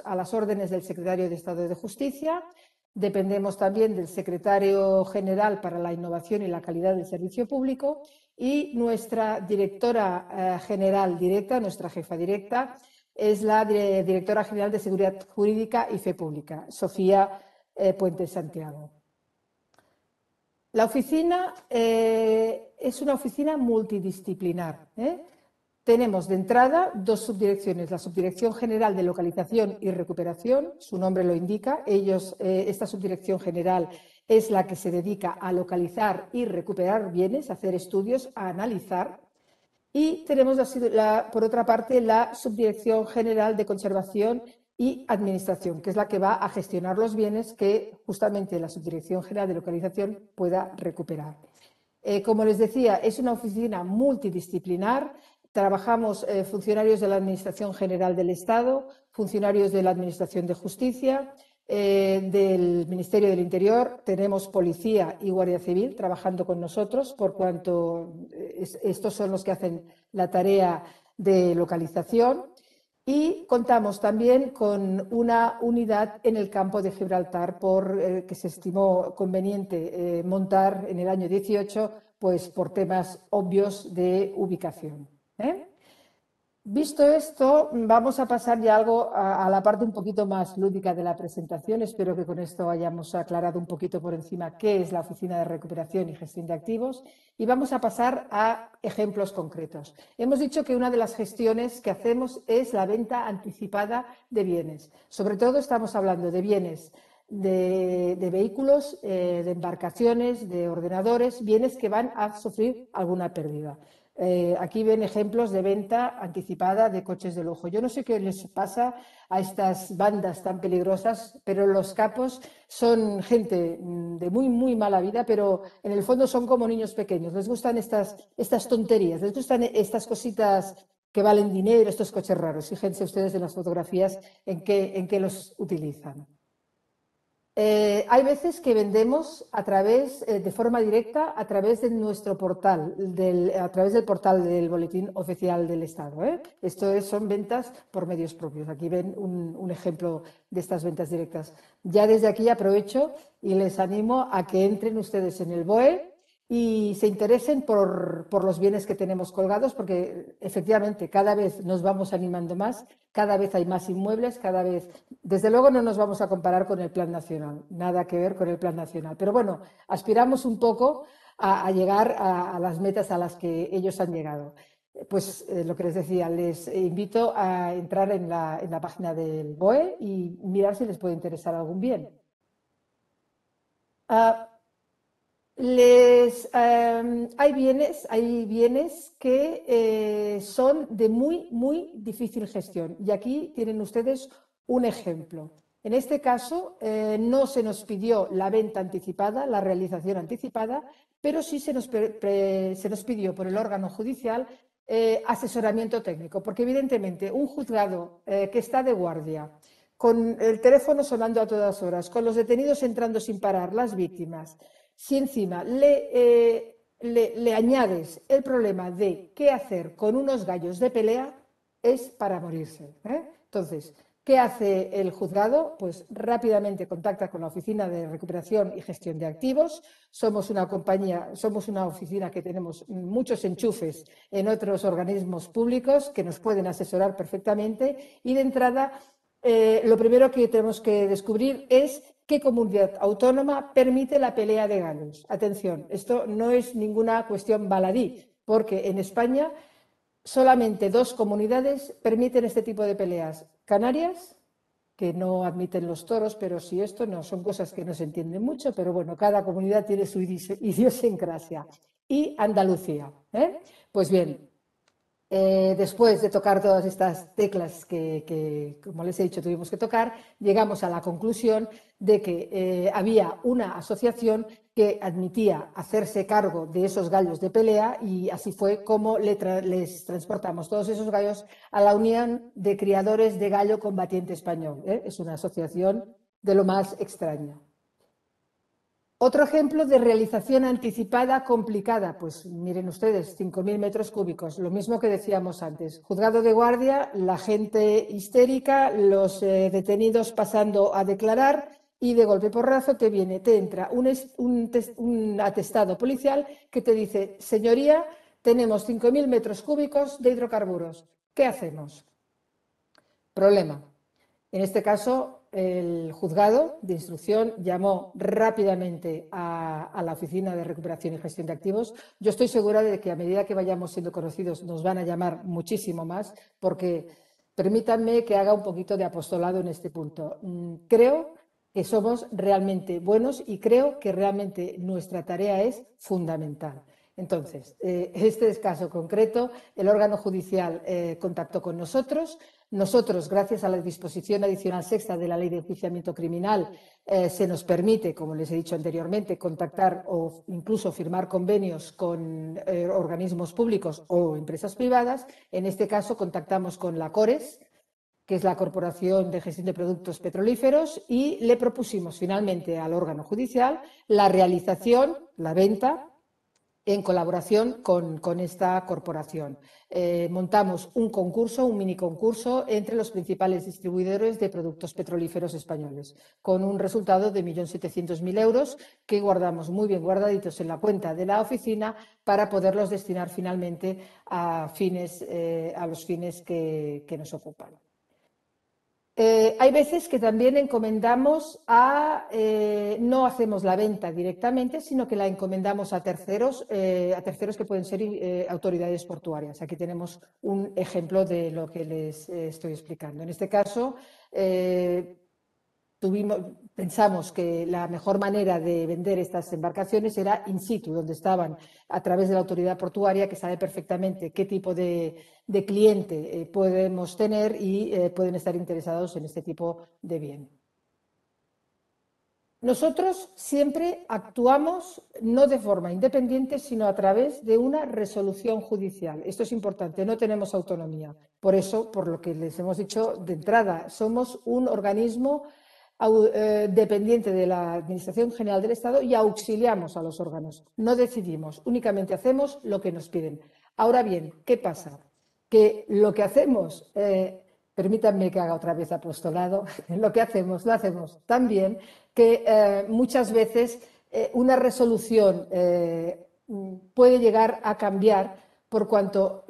a las órdenes del Secretario de Estado de Justicia. Dependemos también del Secretario General para la Innovación y la Calidad del Servicio Público y nuestra directora general directa, nuestra jefa directa, es la Directora General de Seguridad Jurídica y Fe Pública, Sofía Puentes Santiago. La oficina es una oficina multidisciplinar. Tenemos de entrada dos subdirecciones, la Subdirección General de Localización y Recuperación, su nombre lo indica, esta Subdirección General es la que se dedica a localizar y recuperar bienes, a hacer estudios, a analizar. Y tenemos, por otra parte, la Subdirección General de Conservación y Administración, que es la que va a gestionar los bienes que justamente la Subdirección General de Localización pueda recuperar. Como les decía, es una oficina multidisciplinar. Trabajamos funcionarios de la Administración General del Estado, funcionarios de la Administración de Justicia, del Ministerio del Interior, tenemos Policía y Guardia Civil trabajando con nosotros, por cuanto estos son los que hacen la tarea de localización. Y contamos también con una unidad en el campo de Gibraltar que se estimó conveniente montar en el año 18, pues por temas obvios de ubicación. Visto esto, vamos a pasar ya a la parte un poquito más lúdica de la presentación. Espero que con esto hayamos aclarado un poquito por encima qué es la Oficina de Recuperación y Gestión de Activos y vamos a pasar a ejemplos concretos. Hemos dicho que una de las gestiones que hacemos es la venta anticipada de bienes. Sobre todo estamos hablando de bienes de vehículos, de embarcaciones, de ordenadores, bienes que van a sufrir alguna pérdida. Aquí ven ejemplos de venta anticipada de coches de lujo. Yo no sé qué les pasa a estas bandas tan peligrosas, pero los capos son gente de muy, muy mala vida, pero en el fondo son como niños pequeños. Les gustan estas tonterías, les gustan estas cositas que valen dinero, estos coches raros. Fíjense ustedes en las fotografías en qué los utilizan. Hay veces que vendemos a través, de forma directa, a través de nuestro portal, a través del portal del Boletín Oficial del Estado. Esto son ventas por medios propios. Aquí ven un ejemplo de estas ventas directas. Ya desde aquí aprovecho y les animo a que entren ustedes en el BOE y se interesen por los bienes que tenemos colgados, porque efectivamente cada vez nos vamos animando más, cada vez hay más inmuebles, cada vez, desde luego no nos vamos a comparar con el Plan Nacional, nada que ver con el Plan Nacional, pero bueno, aspiramos un poco a llegar a las metas a las que ellos han llegado. Pues lo que les decía, les invito a entrar en la página del BOE y mirar si les puede interesar algún bien. Hay bienes que son de muy difícil gestión, y aquí tienen ustedes un ejemplo. En este caso no se nos pidió la venta anticipada, la realización anticipada, pero sí se nos pidió por el órgano judicial asesoramiento técnico, porque evidentemente un juzgado que está de guardia, con el teléfono sonando a todas horas, con los detenidos entrando sin parar, las víctimas, si encima le añades el problema de qué hacer con unos gallos de pelea, es para morirse. Entonces, ¿qué hace el juzgado? Pues rápidamente contacta con la Oficina de Recuperación y Gestión de Activos. Somos una compañía, somos una oficina que tenemos muchos enchufes en otros organismos públicos que nos pueden asesorar perfectamente, y de entrada lo primero que tenemos que descubrir es qué comunidad autónoma permite la pelea de gallos. Atención, esto no es ninguna cuestión baladí, porque en España solamente 2 comunidades permiten este tipo de peleas. Canarias, que no admiten los toros, pero si esto no, son cosas que no se entienden mucho, pero bueno, cada comunidad tiene su idiosincrasia. Y Andalucía. Pues bien, después de tocar todas estas teclas que, como les he dicho, tuvimos que tocar, llegamos a la conclusión de que había una asociación que admitía hacerse cargo de esos gallos de pelea, y así fue como les transportamos todos esos gallos a la Unión de Criadores de Gallo Combatiente Español. Es una asociación de lo más extraña. Otro ejemplo de realización anticipada complicada, pues miren ustedes, 5.000 metros cúbicos, lo mismo que decíamos antes. Juzgado de guardia, la gente histérica, los detenidos pasando a declarar, y de golpe porrazo te entra un atestado policial que te dice: señoría, tenemos 5.000 metros cúbicos de hidrocarburos. ¿Qué hacemos? Problema. En este caso, el juzgado de instrucción llamó rápidamente a la Oficina de Recuperación y Gestión de Activos. Yo estoy segura de que a medida que vayamos siendo conocidos nos van a llamar muchísimo más, porque permítanme que haga un poquito de apostolado en este punto. Creo que somos realmente buenos y creo que realmente nuestra tarea es fundamental. Entonces, este caso concreto, el órgano judicial contactó con nosotros. Nosotros, gracias a la disposición adicional 6ª de la Ley de Enjuiciamiento Criminal, se nos permite, como les he dicho anteriormente, contactar o incluso firmar convenios con organismos públicos o empresas privadas. En este caso, contactamos con la CORES, que es la Corporación de Gestión de Productos Petrolíferos, y le propusimos finalmente al órgano judicial la realización, la venta, en colaboración con esta corporación. Montamos un concurso, un mini concurso, entre los principales distribuidores de productos petrolíferos españoles, con un resultado de 1.700.000 euros que guardamos muy bien guardaditos en la cuenta de la oficina para poderlos destinar finalmente a los fines que nos ocupan. Hay veces que también encomendamos no hacemos la venta directamente, sino que la encomendamos a terceros que pueden ser autoridades portuarias. Aquí tenemos un ejemplo de lo que les estoy explicando. En este caso, pensamos que la mejor manera de vender estas embarcaciones era in situ, donde estaban, a través de la autoridad portuaria, que sabe perfectamente qué tipo de cliente podemos tener y pueden estar interesados en este tipo de bien. Nosotros siempre actuamos no de forma independiente, sino a través de una resolución judicial. Esto es importante, no tenemos autonomía. Por eso, por lo que les hemos dicho de entrada, somos un organismo dependiente de la Administración General del Estado y auxiliamos a los órganos. No decidimos, únicamente hacemos lo que nos piden. Ahora bien, ¿qué pasa? Que lo que hacemos, permítanme que haga otra vez apostolado, lo hacemos tan bien que muchas veces una resolución puede llegar a cambiar por cuanto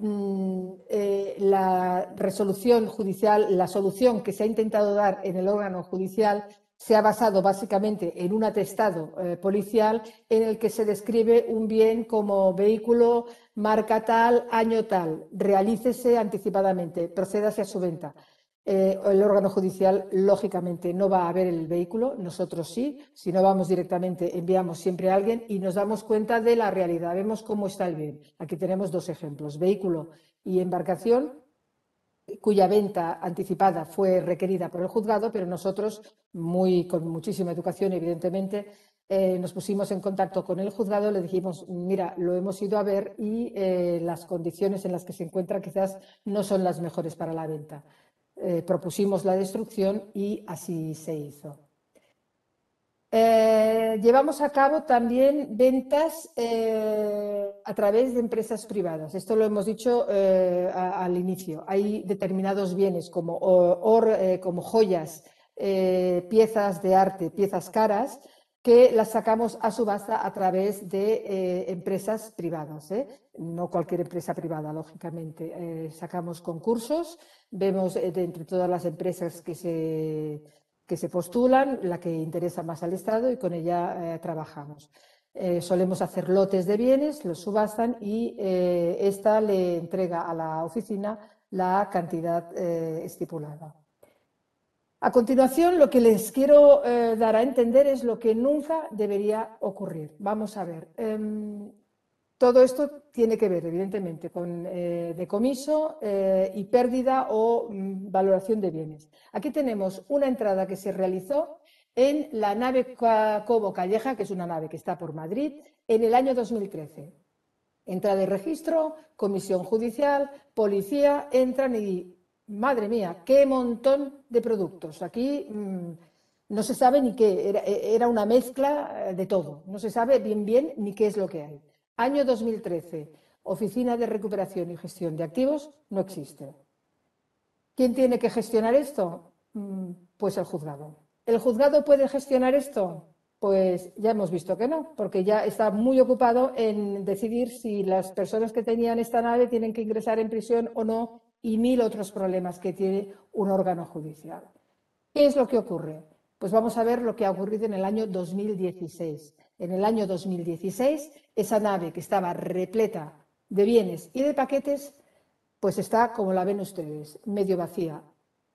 la resolución judicial, la solución que se ha intentado dar en el órgano judicial se ha basado básicamente en un atestado policial en el que se describe un bien como vehículo, marca tal, año tal, realícese anticipadamente, procédase a su venta. El órgano judicial, lógicamente, no va a ver el vehículo, nosotros sí. Si no vamos directamente, enviamos siempre a alguien y nos damos cuenta de la realidad. Vemos cómo está el bien. Aquí tenemos dos ejemplos, vehículo y embarcación, cuya venta anticipada fue requerida por el juzgado, pero nosotros, con muchísima educación, evidentemente, nos pusimos en contacto con el juzgado, le dijimos, mira, lo hemos ido a ver y las condiciones en las que se encuentra quizás no son las mejores para la venta. Propusimos la destrucción y así se hizo. Llevamos a cabo también ventas a través de empresas privadas. Esto lo hemos dicho al inicio. Hay determinados bienes como joyas, piezas de arte, piezas caras, que las sacamos a subasta a través de empresas privadas. No cualquier empresa privada, lógicamente. Sacamos concursos, vemos de entre todas las empresas que se postulan, la que interesa más al Estado y con ella trabajamos. Solemos hacer lotes de bienes, los subastan y esta le entrega a la oficina la cantidad estipulada. A continuación, lo que les quiero dar a entender es lo que nunca debería ocurrir. Vamos a ver. Todo esto tiene que ver, evidentemente, con decomiso y pérdida o valoración de bienes. Aquí tenemos una entrada que se realizó en la nave Cobo Calleja, que es una nave que está por Madrid, en el año 2013. Entrada de registro, comisión judicial, policía, entran y, madre mía, qué montón de productos. Aquí no se sabe ni qué, era una mezcla de todo. No se sabe bien ni qué es lo que hay. Año 2013, Oficina de Recuperación y Gestión de Activos no existe. ¿Quién tiene que gestionar esto? Pues el juzgado. ¿El juzgado puede gestionar esto? Pues ya hemos visto que no, porque ya está muy ocupado en decidir si las personas que tenían esta nave tienen que ingresar en prisión o no y mil otros problemas que tiene un órgano judicial. ¿Qué es lo que ocurre? Pues vamos a ver lo que ha ocurrido en el año 2016. En el año 2016, esa nave que estaba repleta de bienes y de paquetes, pues está, como la ven ustedes, medio vacía.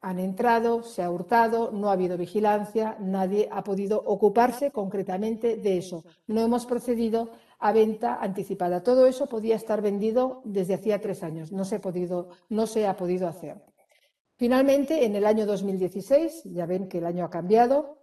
Han entrado, se ha hurtado, no ha habido vigilancia, nadie ha podido ocuparse concretamente de eso. No hemos procedido a venta anticipada. Todo eso podía estar vendido desde hacía 3 años. No se ha podido hacer. Finalmente, en el año 2016, ya ven que el año ha cambiado,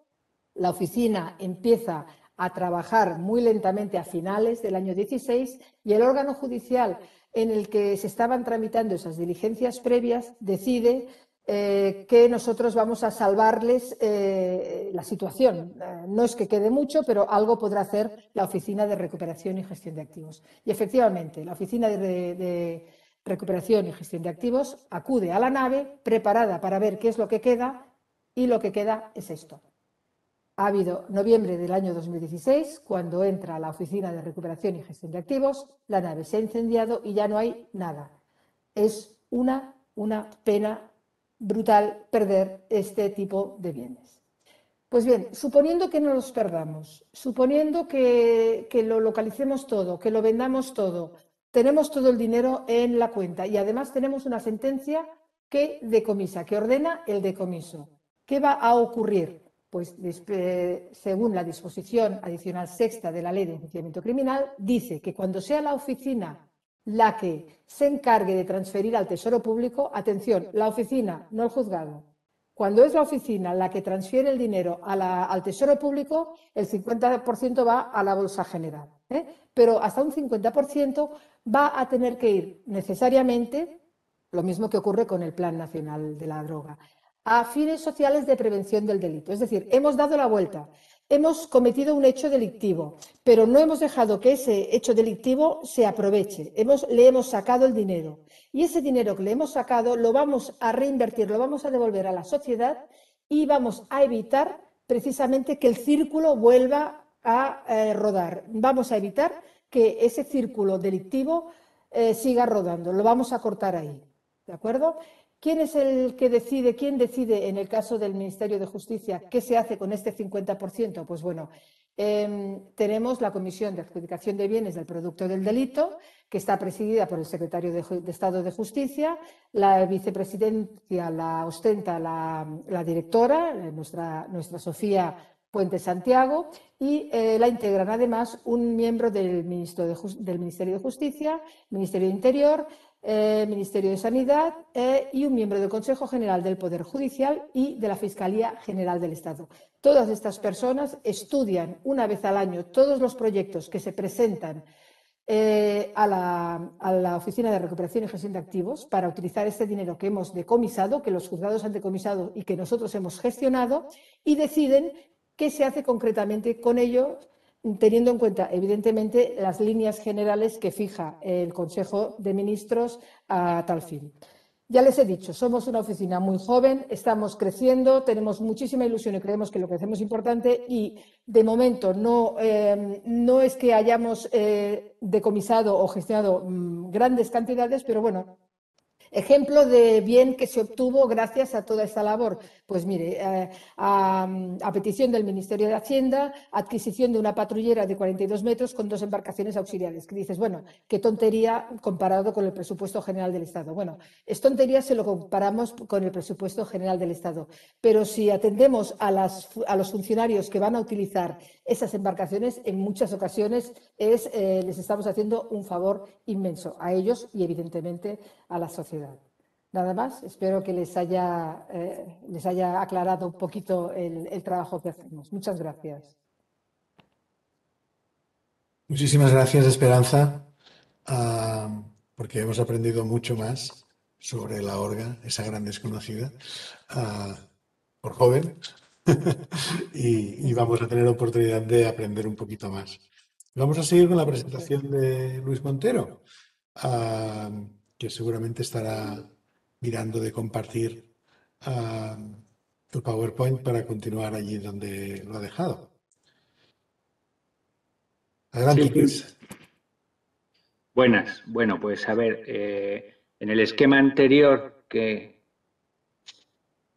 la oficina empieza a trabajar muy lentamente a finales del año 16 y el órgano judicial en el que se estaban tramitando esas diligencias previas decide que nosotros vamos a salvarles la situación. No es que quede mucho, pero algo podrá hacer la Oficina de Recuperación y Gestión de Activos. Y efectivamente, la Oficina de Recuperación y Gestión de Activos acude a la nave preparada para ver qué es lo que queda y lo que queda es esto. Ha habido noviembre del año 2016, cuando entra a la Oficina de Recuperación y Gestión de Activos, la nave se ha incendiado y ya no hay nada. Es una pena brutal perder este tipo de bienes. Pues bien, suponiendo que no los perdamos, suponiendo que lo localicemos todo, que lo vendamos todo, tenemos todo el dinero en la cuenta y además tenemos una sentencia que decomisa, que ordena el decomiso. ¿Qué va a ocurrir? Pues según la disposición adicional 6ª de la Ley de Enjuiciamiento Criminal, dice que cuando sea la oficina la que se encargue de transferir al Tesoro Público, atención, la oficina, no el juzgado. Cuando es la oficina la que transfiere el dinero al Tesoro Público, el 50% va a la Bolsa General. Pero hasta un 50% va a tener que ir necesariamente, lo mismo que ocurre con el Plan Nacional de la Droga, a fines sociales de prevención del delito. Es decir, hemos dado la vuelta. Hemos cometido un hecho delictivo, pero no hemos dejado que ese hecho delictivo se aproveche. Le hemos sacado el dinero. Y ese dinero que le hemos sacado lo vamos a reinvertir, lo vamos a devolver a la sociedad y vamos a evitar precisamente que el círculo vuelva a rodar. Vamos a evitar que ese círculo delictivo siga rodando. Lo vamos a cortar ahí. ¿De acuerdo? ¿Quién es el que decide, quién decide en el caso del Ministerio de Justicia qué se hace con este 50%? Pues bueno, tenemos la Comisión de Adjudicación de Bienes del Producto del Delito, que está presidida por el Secretario de Estado de Justicia. La vicepresidencia la ostenta la directora, nuestra Sofía Puente Santiago, y la integran además un miembro del Ministerio de Justicia, Ministerio de Interior, Ministerio de Sanidad y un miembro del Consejo General del Poder Judicial y de la Fiscalía General del Estado. Todas estas personas estudian una vez al año todos los proyectos que se presentan a la Oficina de Recuperación y Gestión de Activos para utilizar este dinero que hemos decomisado, que los juzgados han decomisado y que nosotros hemos gestionado, y deciden qué se hace concretamente con ello, teniendo en cuenta, evidentemente, las líneas generales que fija el Consejo de Ministros a tal fin. Ya les he dicho, somos una oficina muy joven, estamos creciendo, tenemos muchísima ilusión y creemos que lo que hacemos es importante y, de momento, no es que hayamos decomisado o gestionado grandes cantidades, pero bueno, ejemplo de bien que se obtuvo gracias a toda esta labor. Pues mire, a petición del Ministerio de Hacienda, adquisición de una patrullera de 42 metros con 2 embarcaciones auxiliares. Que dices, bueno, qué tontería comparado con el presupuesto general del Estado. Bueno, es tontería si lo comparamos con el presupuesto general del Estado. Pero si atendemos a los funcionarios que van a utilizar esas embarcaciones, en muchas ocasiones les estamos haciendo un favor inmenso a ellos y, evidentemente, a la sociedad. Nada más, espero que les haya aclarado un poquito el trabajo que hacemos. Muchas gracias. Muchísimas gracias, Esperanza, porque hemos aprendido mucho más sobre la orga, esa gran desconocida, por joven, y vamos a tener oportunidad de aprender un poquito más. Vamos a seguir con la presentación de Luis Montero, que seguramente estará mirando de compartir tu PowerPoint para continuar allí donde lo ha dejado. Adelante, Luis. Buenas. Bueno, pues a ver, en el esquema anterior que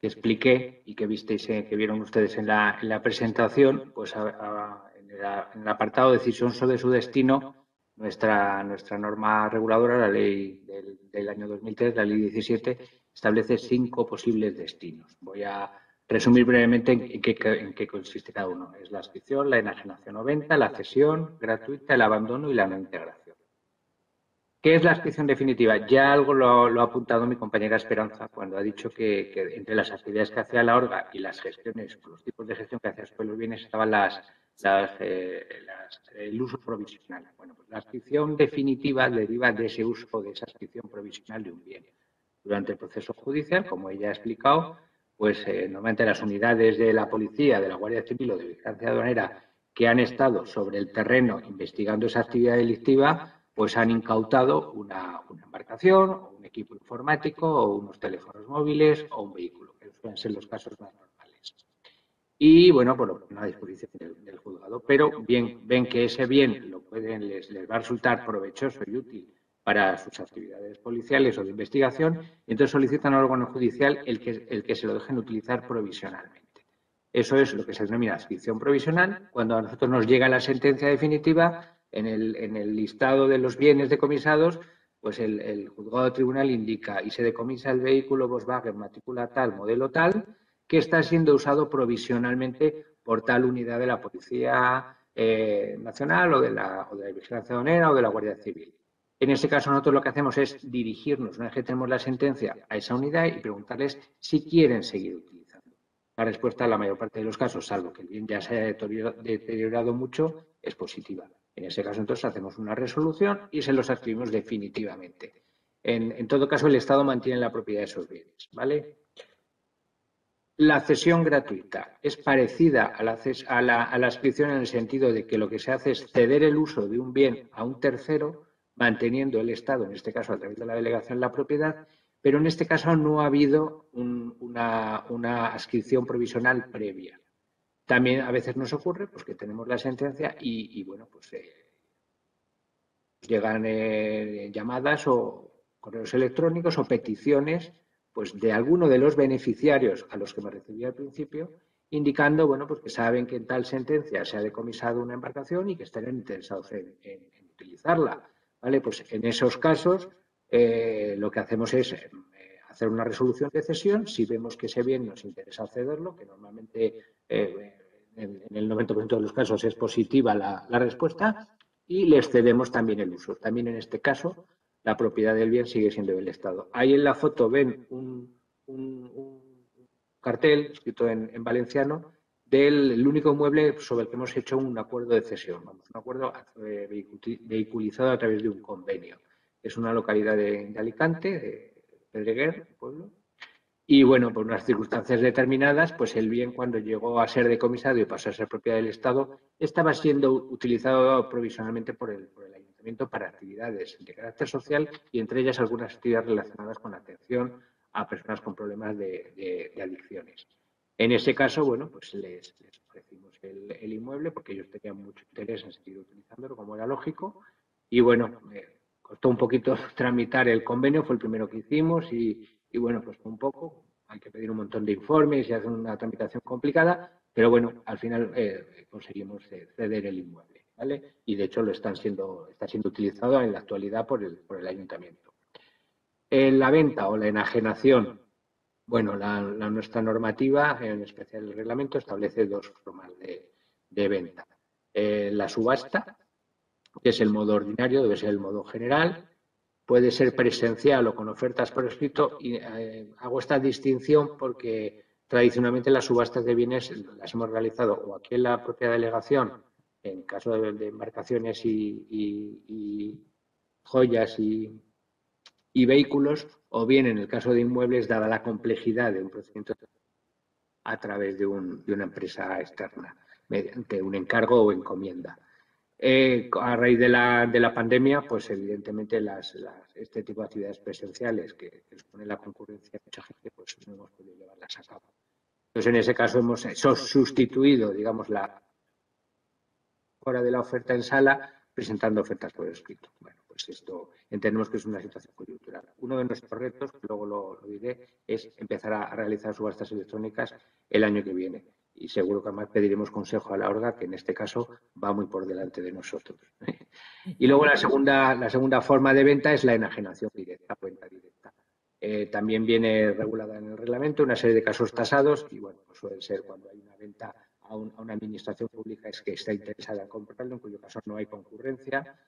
expliqué y que visteis, que vieron ustedes en la presentación, pues en el apartado de decisión sobre su destino, nuestra norma reguladora, la ley del año 2003, la ley 17, establece 5 posibles destinos. Voy a resumir brevemente en qué consiste cada uno. Es la adscripción, la enajenación o venta, la cesión gratuita, el abandono y la no integración. ¿Qué es la adscripción definitiva? Ya algo lo ha apuntado mi compañera Esperanza cuando ha dicho que entre las actividades que hacía la orga y las gestiones, los tipos de gestión que hacía sobre los bienes estaban el uso provisional. Bueno, pues la adscripción definitiva deriva de ese uso, de esa adscripción provisional de un bien. Durante el proceso judicial, como ella ha explicado, pues normalmente las unidades de la policía, de la Guardia Civil o de vigilancia aduanera que han estado sobre el terreno investigando esa actividad delictiva, pues han incautado una embarcación, o un equipo informático, o unos teléfonos móviles, o un vehículo, que suelen ser los casos más normales. Y, bueno, por una disposición del juzgado. Pero ven que ese bien les va a resultar provechoso y útil para sus actividades policiales o de investigación, y entonces solicitan al órgano judicial el que se lo dejen utilizar provisionalmente. Eso es lo que se denomina adscripción provisional. Cuando a nosotros nos llega la sentencia definitiva, en el listado de los bienes decomisados, pues el juzgado de tribunal indica y se decomisa el vehículo Volkswagen matrícula tal, modelo tal, que está siendo usado provisionalmente por tal unidad de la Policía Nacional o de la Vigilancia Aduanera o de la Guardia Civil. En ese caso, nosotros lo que hacemos es dirigirnos, una vez que tenemos la sentencia, a esa unidad y preguntarles si quieren seguir utilizando. La respuesta, en la mayor parte de los casos, salvo que el bien ya se haya deteriorado mucho, es positiva. En ese caso, entonces, hacemos una resolución y se los adscribimos definitivamente. En todo caso, el Estado mantiene la propiedad de esos bienes, ¿vale? La cesión gratuita es parecida a la adscripción en el sentido de que lo que se hace es ceder el uso de un bien a un tercero, manteniendo el Estado, en este caso a través de la delegación, la propiedad, pero en este caso no ha habido una adscripción provisional previa. También a veces nos ocurre pues, que tenemos la sentencia y bueno, pues llegan llamadas o correos electrónicos o peticiones pues, de alguno de los beneficiarios a los que me refería al principio, indicando bueno, pues, que saben que en tal sentencia se ha decomisado una embarcación y que estarían interesados en utilizarla. ¿Vale? Pues en esos casos lo que hacemos es hacer una resolución de cesión. Si vemos que ese bien nos interesa cederlo, que normalmente en el 90% de los casos es positiva la respuesta, y les cedemos también el uso. También en este caso, la propiedad del bien sigue siendo del Estado. Ahí en la foto ven un cartel escrito en valenciano del único inmueble sobre el que hemos hecho un acuerdo de cesión. Vamos, un acuerdo vehiculizado a través de un convenio. Es una localidad de Alicante, de Pedreguer, pueblo. Y bueno, por unas circunstancias determinadas, pues el bien cuando llegó a ser decomisado y pasó a ser propiedad del Estado, estaba siendo utilizado provisionalmente por el Ayuntamiento para actividades de carácter social y entre ellas algunas actividades relacionadas con la atención a personas con problemas de adicciones. En ese caso, bueno, pues les ofrecimos el inmueble porque ellos tenían mucho interés en seguir utilizándolo, como era lógico, y bueno, costó un poquito tramitar el convenio, fue el primero que hicimos y bueno, pues un poco, hay que pedir un montón de informes y hacer una tramitación complicada, pero bueno, al final conseguimos ceder el inmueble, ¿vale? Y de hecho está siendo utilizado en la actualidad por el ayuntamiento. La venta o la enajenación, bueno, nuestra normativa, en especial el reglamento, establece dos formas de venta. La subasta, que es el modo ordinario, debe ser el modo general. Puede ser presencial o con ofertas por escrito y hago esta distinción porque tradicionalmente las subastas de bienes las hemos realizado o aquí en la propia delegación, en caso de embarcaciones y joyas y vehículos, o bien en el caso de inmuebles, dada la complejidad de un procedimiento a través de una empresa externa, mediante un encargo o encomienda. A raíz de la pandemia, pues evidentemente este tipo de actividades presenciales que supone la concurrencia de mucha gente, pues no hemos podido llevarlas a cabo. Entonces, en ese caso hemos sustituido, digamos, la hora de la oferta en sala presentando ofertas por escrito. Bueno, pues esto entendemos que es una situación coyuntural. Uno de nuestros retos, que luego lo diré, es empezar a realizar subastas electrónicas el año que viene. Y seguro que además pediremos consejo a la Orga, que en este caso va muy por delante de nosotros. Y luego la segunda forma de venta es la enajenación directa, cuenta directa. También viene regulada en el reglamento una serie de casos tasados y bueno, pues suelen ser cuando hay una venta a una administración pública es que está interesada en comprarlo, en cuyo caso no hay concurrencia.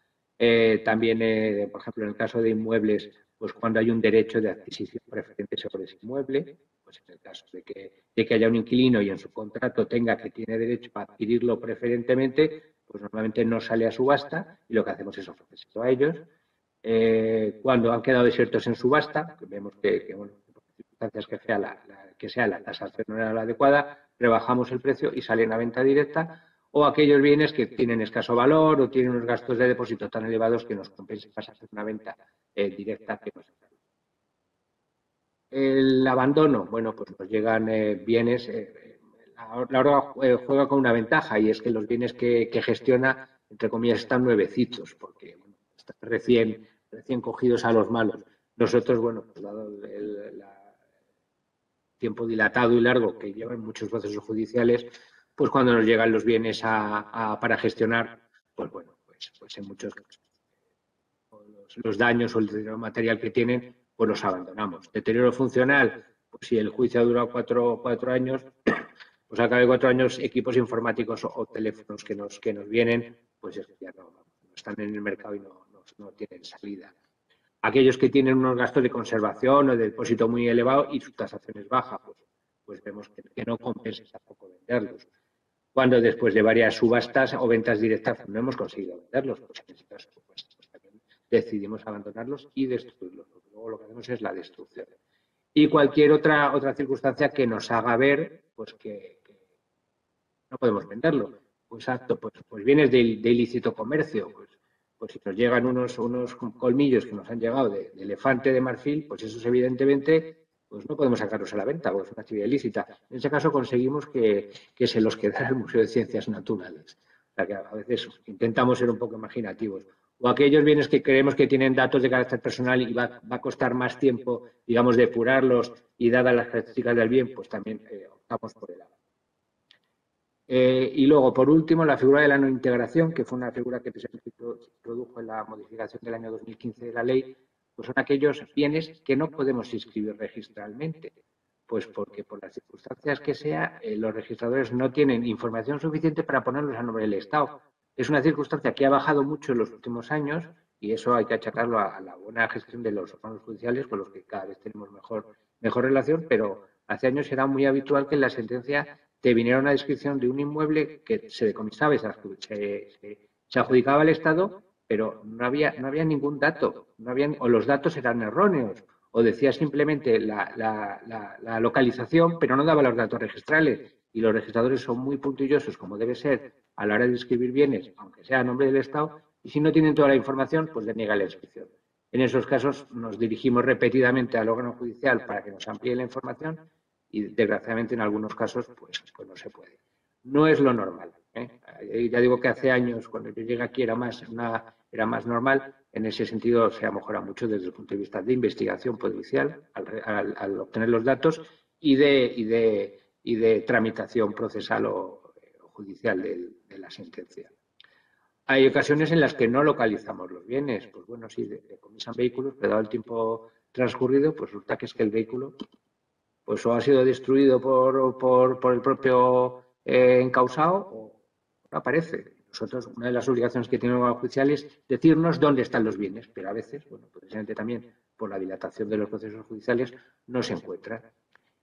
También, por ejemplo, en el caso de inmuebles, pues cuando hay un derecho de adquisición preferente sobre ese inmueble, pues en el caso de que haya un inquilino y en su contrato tenga que tiene derecho a adquirirlo preferentemente, pues normalmente no sale a subasta y lo que hacemos es ofrecerlo a ellos. Cuando han quedado desiertos en subasta, vemos que bueno, por circunstancias que sea la tasación no era la adecuada, rebajamos el precio y salen a venta directa, o aquellos bienes que tienen escaso valor o tienen unos gastos de depósito tan elevados que nos compensa pasar a una venta directa que nos hace. El abandono, bueno, pues nos llegan bienes. La Orga juega con una ventaja y es que los bienes que gestiona, entre comillas, están nuevecitos, porque bueno, están recién cogidos a los malos. Nosotros, bueno, pues dado el tiempo dilatado y largo que llevan muchos procesos judiciales, pues cuando nos llegan los bienes para gestionar, pues bueno, pues en muchos casos los daños o el deterioro material que tienen, pues los abandonamos. Deterioro funcional, pues si el juicio ha durado cuatro años, pues a cabo de 4 años equipos informáticos o teléfonos que nos vienen, pues ya no están en el mercado y no tienen salida. Aquellos que tienen unos gastos de conservación o de depósito muy elevado y su tasación es baja, pues vemos que no compensa tampoco venderlos. Cuando después de varias subastas o ventas directas no hemos conseguido venderlos, pues en ese caso pues también decidimos abandonarlos y destruirlos. Luego lo que hacemos es la destrucción. y cualquier otra circunstancia que nos haga ver pues que no podemos venderlo. Pues exacto, pues bienes de ilícito comercio, pues si nos llegan unos colmillos que nos han llegado de elefante de marfil, pues esos evidentemente pues no podemos sacarlos a la venta, porque es una actividad ilícita. En ese caso conseguimos que se los quedara el Museo de Ciencias Naturales. O sea que a veces intentamos ser un poco imaginativos. O aquellos bienes que creemos que tienen datos de carácter personal y va a costar más tiempo, digamos, depurarlos y dadas las características del bien, pues también optamos por el área. Y luego, por último, la figura de la no integración, que fue una figura que se introdujo en la modificación del año 2015 de la ley, pues son aquellos bienes que no podemos inscribir registralmente, pues porque por las circunstancias que sea, los registradores no tienen información suficiente para ponerlos a nombre del Estado. Es una circunstancia que ha bajado mucho en los últimos años y eso hay que achacarlo a la buena gestión de los órganos judiciales, con los que cada vez tenemos mejor relación, pero hace años era muy habitual que en la sentencia te viniera una descripción de un inmueble que se decomisaba y se adjudicaba al Estado, pero no había ningún dato, o los datos eran erróneos, o decía simplemente la localización, pero no daba los datos registrales. Y los registradores son muy puntillosos, como debe ser, a la hora de inscribir bienes, aunque sea a nombre del Estado, y si no tienen toda la información, pues denega la inscripción. En esos casos nos dirigimos repetidamente al órgano judicial para que nos amplíe la información y desgraciadamente en algunos casos pues no se puede. No es lo normal. Ya digo que hace años, cuando yo llegué aquí, era más normal. En ese sentido se ha mejorado mucho desde el punto de vista de investigación policial al obtener los datos y de tramitación procesal o judicial de la sentencia. Hay ocasiones en las que no localizamos los bienes. Pues bueno, sí, decomisan vehículos, pero dado el tiempo transcurrido, pues resulta que es que el vehículo pues o ha sido destruido por el propio encausado o no aparece. Nosotros, una de las obligaciones que tiene el órgano judicial es decirnos dónde están los bienes, pero a veces, bueno, precisamente también por la dilatación de los procesos judiciales, no se encuentran.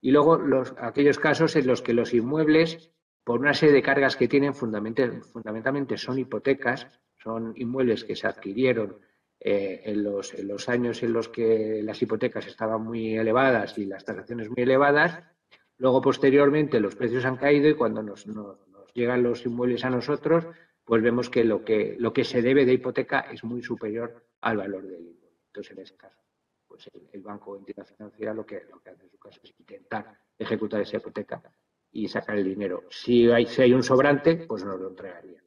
Y luego aquellos casos en los que los inmuebles, por una serie de cargas que tienen, fundamentalmente son hipotecas, son inmuebles que se adquirieron en los años en los que las hipotecas estaban muy elevadas y las tasaciones muy elevadas. Luego, posteriormente, los precios han caído y cuando nos llegan los inmuebles a nosotros, pues vemos que lo que se debe de hipoteca es muy superior al valor del inmueble. Entonces, en ese caso, pues el banco o entidad financiera lo que hace en su caso es intentar ejecutar esa hipoteca y sacar el dinero. Si hay un sobrante, pues nos lo entregaría.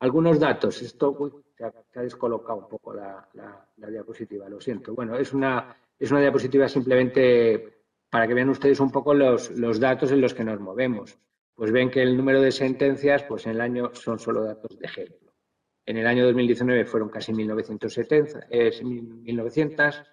Algunos datos. Esto se ha descolocado un poco la diapositiva, lo siento. Bueno, es una diapositiva simplemente para que vean ustedes un poco los datos en los que nos movemos. Pues ven que el número de sentencias, pues en el año son solo datos de ejemplo. En el año 2019 fueron casi 1.900,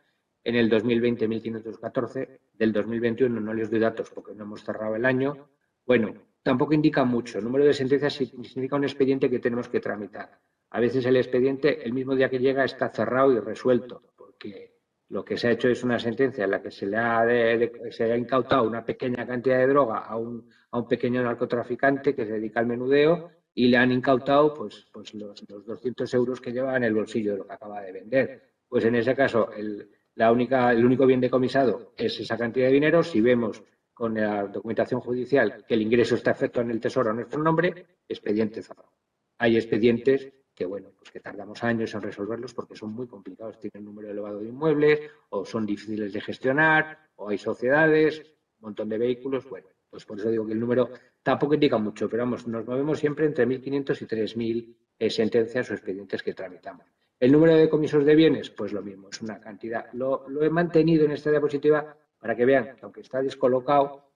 en el 2020 1.514, del 2021 no les doy datos porque no hemos cerrado el año. Bueno, tampoco indica mucho. El número de sentencias significa un expediente que tenemos que tramitar. A veces el expediente, el mismo día que llega, está cerrado y resuelto, porque lo que se ha hecho es una sentencia en la que se le ha incautado una pequeña cantidad de droga a un pequeño narcotraficante que se dedica al menudeo y le han incautado pues los 200 euros que lleva en el bolsillo de lo que acaba de vender. Pues en ese caso, el único bien decomisado es esa cantidad de dinero. Si vemos con la documentación judicial que el ingreso está efectuado en el Tesoro a nuestro nombre, expediente cerrado. Hay expedientes que, bueno, pues que tardamos años en resolverlos porque son muy complicados, tienen un número elevado de inmuebles o son difíciles de gestionar o hay sociedades, un montón de vehículos. Bueno, pues por eso digo que el número tampoco indica mucho, pero vamos, nos movemos siempre entre 1.500 y 3.000 sentencias o expedientes que tramitamos. El número de decomisos de bienes, pues lo mismo, es una cantidad. Lo he mantenido en esta diapositiva para que vean que, aunque está descolocado,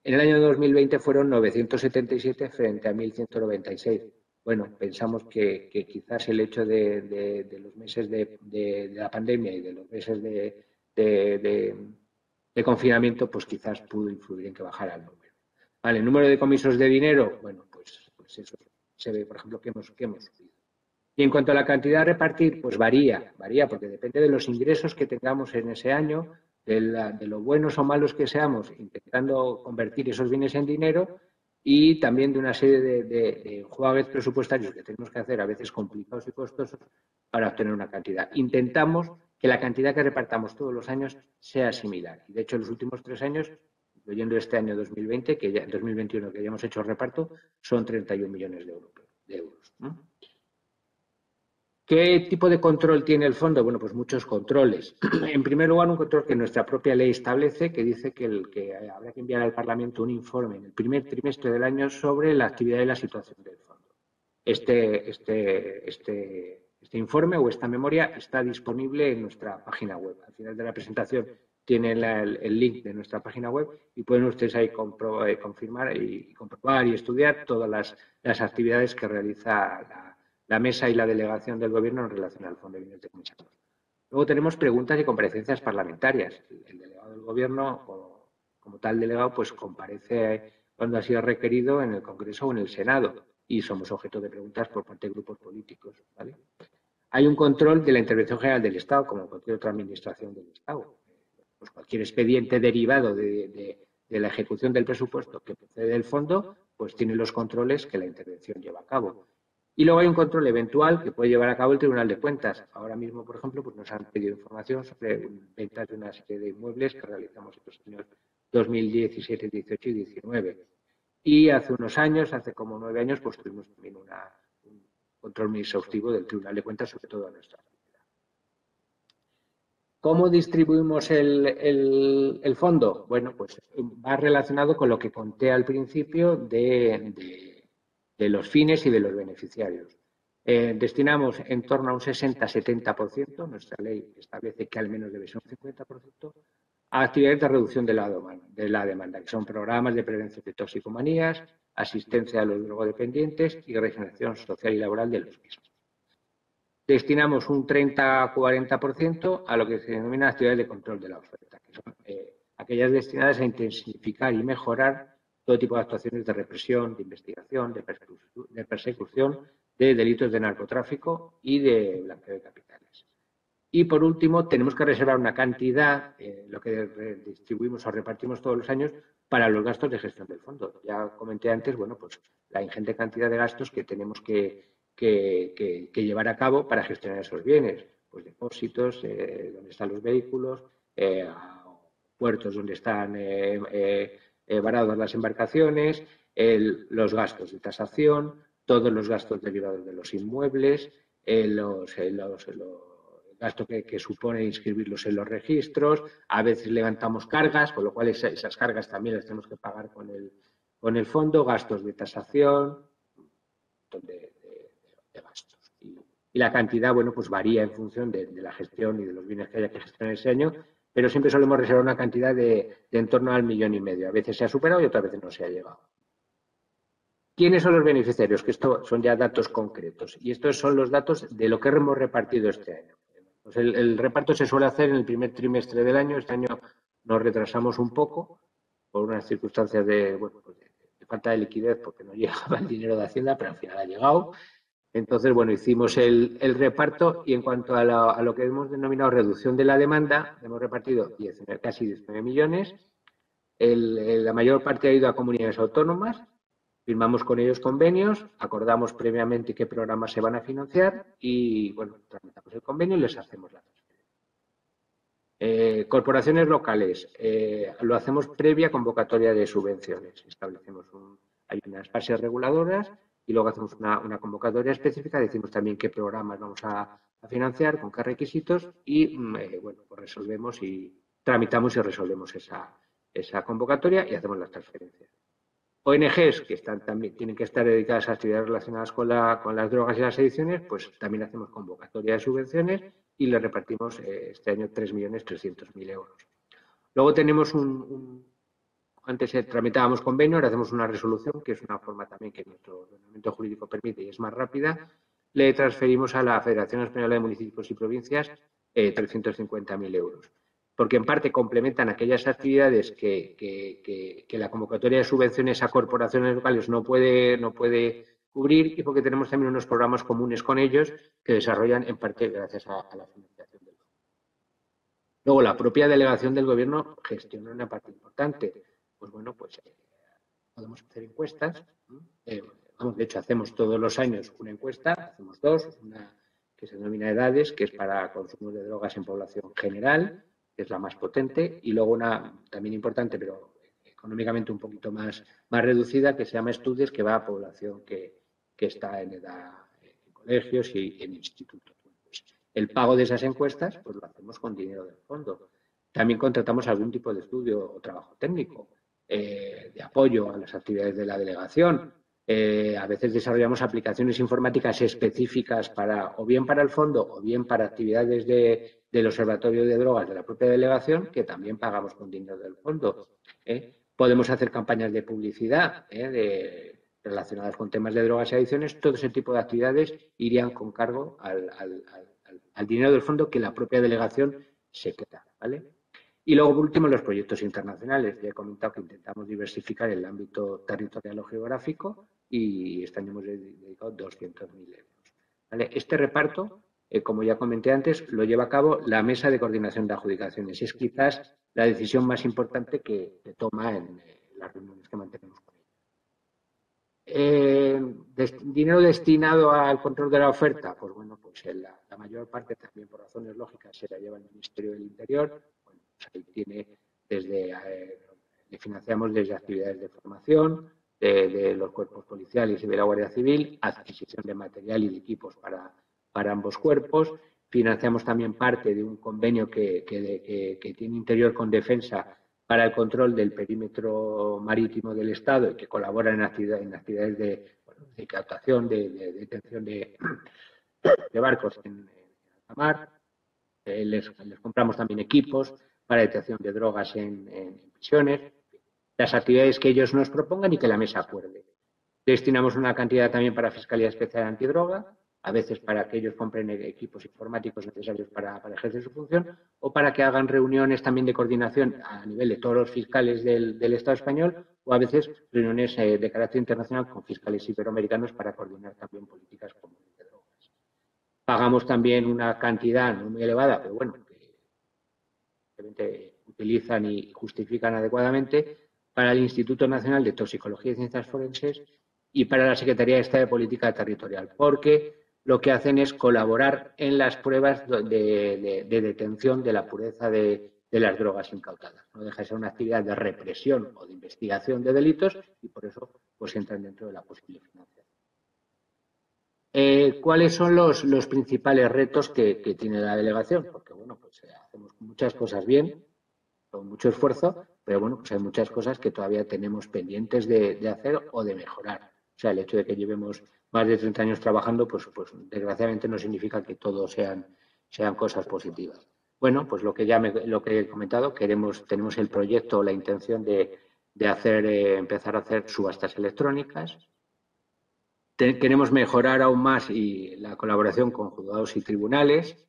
en el año 2020 fueron 977 frente a 1.196. Bueno, pensamos que quizás el hecho de los meses de la pandemia y de los meses de confinamiento, pues quizás pudo influir en que bajara el número. Vale, el número de decomisos de dinero, bueno, pues eso se ve, por ejemplo, que hemos subido. Y en cuanto a la cantidad a repartir, pues varía, porque depende de los ingresos que tengamos en ese año, de lo buenos o malos que seamos, intentando convertir esos bienes en dinero y también de una serie de enjuagues presupuestarios que tenemos que hacer, a veces complicados y costosos, para obtener una cantidad. Intentamos que la cantidad que repartamos todos los años sea similar. Y de hecho, en los últimos 3 años, incluyendo este año 2020, 2021, que ya hemos hecho el reparto, son 31 millones de euros. ¿Qué tipo de control tiene el fondo? Bueno, pues muchos controles. En primer lugar, un control que nuestra propia ley establece, que dice que habrá que enviar al Parlamento un informe en el primer trimestre del año sobre la actividad y la situación del fondo. Este informe o esta memoria está disponible en nuestra página web. Al final de la presentación tienen el link de nuestra página web y pueden ustedes ahí confirmar y comprobar y estudiar todas las actividades que realiza la mesa y la delegación del Gobierno en relación al Fondo de Bienes de Comisados. Luego tenemos preguntas y comparecencias parlamentarias. El delegado del Gobierno, como tal delegado, pues comparece cuando ha sido requerido en el Congreso o en el Senado y somos objeto de preguntas por parte de grupos políticos, ¿vale? Hay un control de la intervención general del Estado, como cualquier otra administración del Estado. Pues cualquier expediente derivado de la ejecución del presupuesto que procede del fondo, pues tiene los controles que la intervención lleva a cabo. Y luego hay un control eventual que puede llevar a cabo el Tribunal de Cuentas. Ahora mismo, por ejemplo, pues nos han pedido información sobre ventas de una serie de inmuebles que realizamos en los años 2017, 18 y 19. Y hace unos años, hace como 9 años, pues tuvimos también un control muy exhaustivo del Tribunal de Cuentas sobre todo a nuestra actividad. ¿Cómo distribuimos el fondo? Bueno, pues va relacionado con lo que conté al principio de los fines y de los beneficiarios. Destinamos en torno a un 60-70%, nuestra ley establece que al menos debe ser un 50%, a actividades de reducción de la demanda, que son programas de prevención de toxicomanías, asistencia a los drogodependientes y regeneración social y laboral de los mismos. Destinamos un 30-40% a lo que se denomina actividades de control de la oferta, que son aquellas destinadas a intensificar y mejorar todo tipo de actuaciones de represión, de investigación, de persecución de delitos de narcotráfico y de blanqueo de capitales. Y por último, tenemos que reservar una cantidad, lo que distribuimos o repartimos todos los años, para los gastos de gestión del fondo. Ya comenté antes, bueno, pues la ingente cantidad de gastos que tenemos que llevar a cabo para gestionar esos bienes. Pues depósitos, donde están los vehículos, puertos donde están varadas las embarcaciones, los gastos de tasación, todos los gastos derivados de los inmuebles, los gasto que supone inscribirlos en los registros, a veces levantamos cargas, con lo cual esas cargas también las tenemos que pagar con el fondo, gastos de tasación, de gastos. Y la cantidad, bueno, pues varía en función de la gestión y de los bienes que haya que gestionar ese año, pero siempre solemos reservar una cantidad de en torno al 1,5 millones. A veces se ha superado y otras veces no se ha llegado. ¿Quiénes son los beneficiarios? Que esto son ya datos concretos. Y estos son los datos de lo que hemos repartido este año. Pues el reparto se suele hacer en el primer trimestre del año. Este año nos retrasamos un poco por unas circunstancias de falta de liquidez porque no llegaba el dinero de Hacienda, pero al final ha llegado. Entonces, bueno, hicimos el reparto y en cuanto a lo que hemos denominado reducción de la demanda, hemos repartido casi 19 millones. La mayor parte ha ido a comunidades autónomas. Firmamos con ellos convenios, acordamos previamente qué programas se van a financiar y, bueno, tramitamos el convenio y les hacemos la transferencia. Corporaciones locales, lo hacemos previa convocatoria de subvenciones. Hay unas bases reguladoras y luego hacemos una convocatoria específica, decimos también qué programas vamos a financiar, con qué requisitos y, bueno, pues resolvemos y tramitamos y resolvemos esa convocatoria y hacemos las transferencias. ONGs que también tienen que estar dedicadas a actividades relacionadas con las drogas y las adicciones, pues también hacemos convocatoria de subvenciones y le repartimos este año 3.300.000 euros. Luego tenemos antes tramitábamos convenio, ahora hacemos una resolución, que es una forma también que nuestro ordenamiento jurídico permite y es más rápida. Le transferimos a la Federación Española de Municipios y Provincias 350.000 euros. Porque en parte complementan aquellas actividades que la convocatoria de subvenciones a corporaciones locales no puede cubrir y porque tenemos también unos programas comunes con ellos que desarrollan en parte gracias a la financiación del fondo. Luego, la propia delegación del Gobierno gestiona una parte importante. Pues bueno, pues podemos hacer encuestas. De hecho, hacemos todos los años una encuesta, hacemos dos, una que se denomina edades, que es para consumo de drogas en población general, que es la más potente, y luego una también importante, pero económicamente un poquito más reducida, que se llama estudios, que va a población que está en edad en colegios y en institutos. Pues el pago de esas encuestas pues lo hacemos con dinero del fondo. También contratamos algún tipo de estudio o trabajo técnico de apoyo a las actividades de la delegación. A veces desarrollamos aplicaciones informáticas específicas o bien para el fondo o bien para actividades del Observatorio de Drogas de la propia delegación, que también pagamos con dinero del fondo. Podemos hacer campañas de publicidad relacionadas con temas de drogas y adicciones. Todo ese tipo de actividades irían con cargo al dinero del fondo que la propia delegación se queda, ¿vale? Y luego, por último, los proyectos internacionales. Ya he comentado que intentamos diversificar el ámbito territorial o geográfico y este año hemos dedicado 200.000 euros. ¿Vale? Este reparto, como ya comenté antes, lo lleva a cabo la Mesa de Coordinación de Adjudicaciones. Es quizás la decisión más importante que toma en las reuniones que mantenemos con ellos. Dinero destinado al control de la oferta, pues bueno, pues la mayor parte también por razones lógicas se la lleva el Ministerio del Interior. Bueno, pues ahí tiene le financiamos desde actividades de formación de los cuerpos policiales y de la Guardia Civil, adquisición de material y de equipos para ambos cuerpos. Financiamos también parte de un convenio que tiene Interior con Defensa para el control del perímetro marítimo del Estado y que colabora en actividades de captación, de detención de barcos en alta mar. Les compramos también equipos para detección de drogas en prisiones. Las actividades que ellos nos propongan y que la mesa acuerde. Destinamos una cantidad también para Fiscalía Especial Antidroga, a veces para que ellos compren equipos informáticos necesarios para ejercer su función, o para que hagan reuniones también de coordinación a nivel de todos los fiscales del Estado español, o a veces reuniones de carácter internacional con fiscales iberoamericanos para coordinar también políticas comunes de drogas. Pagamos también una cantidad no muy elevada, pero bueno, que utilizan y justifican adecuadamente, para el Instituto Nacional de Toxicología y Ciencias Forenses y para la Secretaría de Estado de Política Territorial, porque lo que hacen es colaborar en las pruebas de detención de la pureza de las drogas incautadas. No deja de ser una actividad de represión o de investigación de delitos y por eso pues entran dentro de la posible financiación. ¿Cuáles son los principales retos que tiene la delegación? Porque bueno, pues hacemos muchas cosas bien, con mucho esfuerzo, pero bueno, pues hay muchas cosas que todavía tenemos pendientes de hacer o de mejorar. O sea, el hecho de que llevemos más de 30 años trabajando, pues desgraciadamente no significa que todo sean cosas positivas. Bueno, pues lo que he comentado, tenemos el proyecto, la intención de empezar a hacer subastas electrónicas. Queremos mejorar aún más la colaboración con juzgados y tribunales.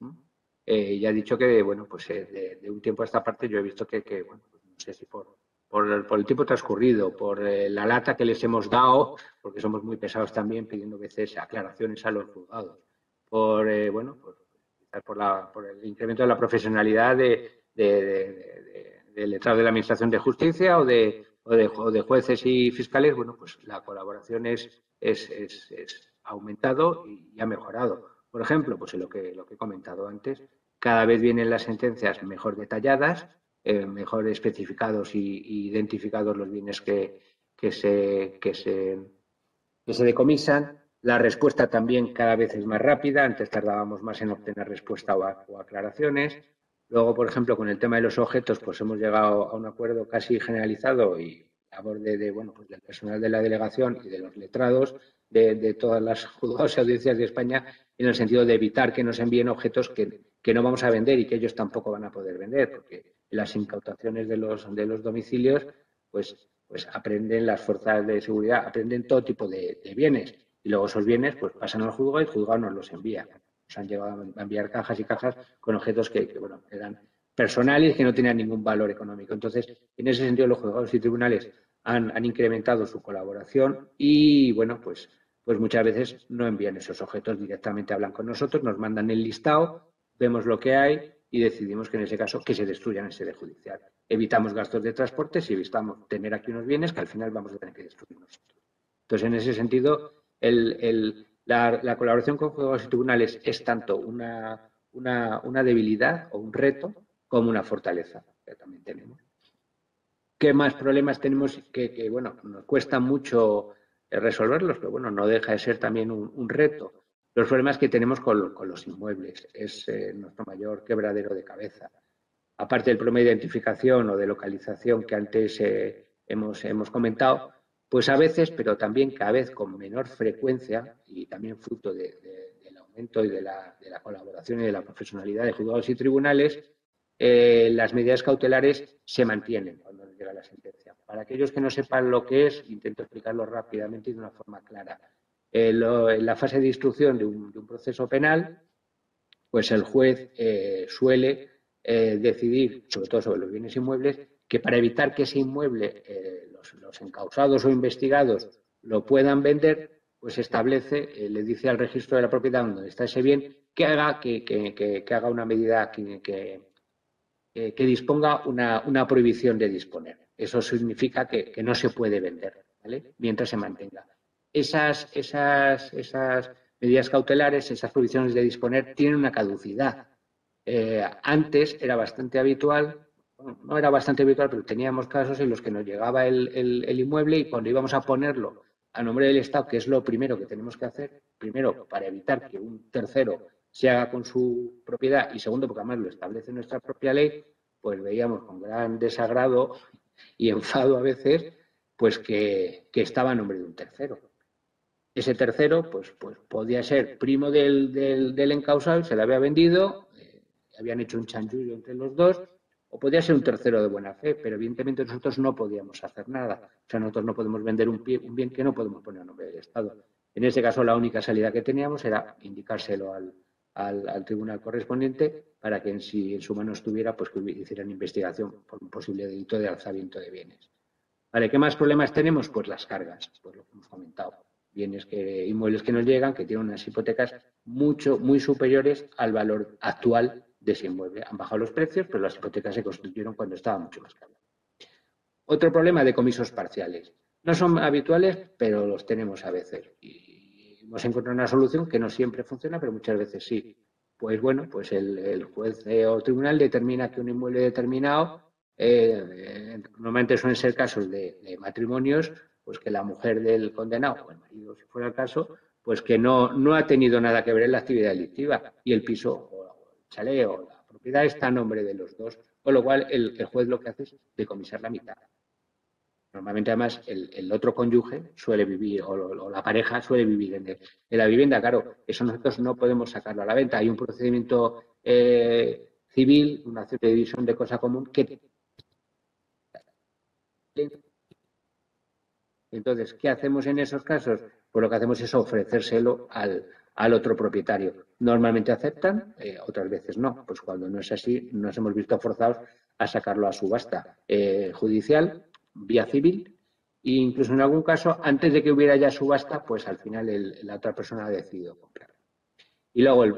Ya he dicho que, bueno, pues de un tiempo a esta parte yo he visto que bueno, pues no sé si por el tiempo transcurrido, por la lata que les hemos dado, porque somos muy pesados también pidiendo veces aclaraciones a los juzgados, por el incremento de la profesionalidad del letrado de la Administración de Justicia o de jueces y fiscales, bueno, pues la colaboración ha aumentado y ha mejorado. Por ejemplo, pues lo que he comentado antes, cada vez vienen las sentencias mejor detalladas, mejor especificados y identificados los bienes que se decomisan. La respuesta también cada vez es más rápida. Antes tardábamos más en obtener respuesta o aclaraciones. Luego, por ejemplo, con el tema de los objetos, pues hemos llegado a un acuerdo casi generalizado y a borde del personal de la delegación y de los letrados de todas las juzgados y audiencias de España, en el sentido de evitar que nos envíen objetos que no vamos a vender y que ellos tampoco van a poder vender, porque las incautaciones de los domicilios, pues aprenden las fuerzas de seguridad, aprenden todo tipo de bienes y luego esos bienes pues pasan al juzgado y el juzgado nos los envía. Nos han llegado a enviar cajas y cajas con objetos que eran personales, que no tenían ningún valor económico. Entonces, en ese sentido, los juzgados y tribunales han incrementado su colaboración y, bueno, pues muchas veces no envían esos objetos directamente, hablan con nosotros, nos mandan el listado, vemos lo que hay y decidimos que en ese caso que se destruyan en sede judicial. Evitamos gastos de transporte si evitamos tener aquí unos bienes que al final vamos a tener que destruir nosotros. Entonces, en ese sentido, La colaboración con juzgados y tribunales es tanto una debilidad o un reto como una fortaleza que también tenemos. ¿Qué más problemas tenemos que bueno, nos cuesta mucho resolverlos, pero bueno, no deja de ser también un reto? Los problemas que tenemos con los inmuebles es nuestro mayor quebradero de cabeza. Aparte del problema de identificación o de localización que antes hemos comentado, pues a veces, pero también cada vez con menor frecuencia y también fruto del aumento y de la colaboración y de la profesionalidad de juzgados y tribunales, las medidas cautelares se mantienen cuando llega la sentencia. Para aquellos que no sepan lo que es, intento explicarlo rápidamente y de una forma clara. En la fase de instrucción de un proceso penal, pues el juez suele decidir, sobre todo sobre los bienes inmuebles, que para evitar que ese inmueble los encausados o investigados lo puedan vender, pues establece, le dice al registro de la propiedad donde está ese bien, que haga una medida que disponga una prohibición de disponer. Eso significa que no se puede vender, ¿vale? Mientras se mantenga. Esas medidas cautelares, esas prohibiciones de disponer, tienen una caducidad. Antes era bastante habitual, bueno, no era bastante habitual, pero teníamos casos en los que nos llegaba el inmueble y cuando íbamos a ponerlo a nombre del Estado, que es lo primero que tenemos que hacer, primero para evitar que un tercero se haga con su propiedad y segundo porque además lo establece nuestra propia ley, pues veíamos con gran desagrado y enfado a veces pues que estaba a nombre de un tercero. Ese tercero pues podía ser primo del encausado, se le había vendido, habían hecho un chanchullo entre los dos, o podía ser un tercero de buena fe, pero evidentemente nosotros no podíamos hacer nada. O sea, nosotros no podemos vender un bien que no podemos poner a nombre del Estado. En ese caso, la única salida que teníamos era indicárselo al tribunal correspondiente para que si en su mano estuviera, pues que hicieran investigación por un posible delito de alzamiento de bienes. Vale, ¿qué más problemas tenemos? Pues las cargas, pues lo que hemos comentado. Inmuebles que nos llegan, que tienen unas hipotecas muy superiores al valor actual de ese inmueble. Han bajado los precios, pero las hipotecas se constituyeron cuando estaba mucho más caro. Otro problema de comisos parciales. No son habituales, pero los tenemos a veces. Y hemos encontrado una solución que no siempre funciona, pero muchas veces sí. Pues bueno, pues el juez o tribunal determina que un inmueble determinado, normalmente suelen ser casos de matrimonios, pues que la mujer del condenado, o el marido si fuera el caso, pues que no ha tenido nada que ver en la actividad delictiva y el piso o el chalet o la propiedad está a nombre de los dos, con lo cual el juez lo que hace es decomisar la mitad. Normalmente, además, el otro cónyuge suele vivir, o la pareja suele vivir en la vivienda. Claro, eso nosotros no podemos sacarlo a la venta. Hay un procedimiento civil, una acción de división de cosa común que... Entonces, ¿qué hacemos en esos casos? Pues lo que hacemos es ofrecérselo al otro propietario. Normalmente aceptan, otras veces no. Pues cuando no es así, nos hemos visto forzados a sacarlo a subasta judicial, vía civil, e incluso en algún caso, antes de que hubiera ya subasta, pues al final la otra persona ha decidido comprar. Y luego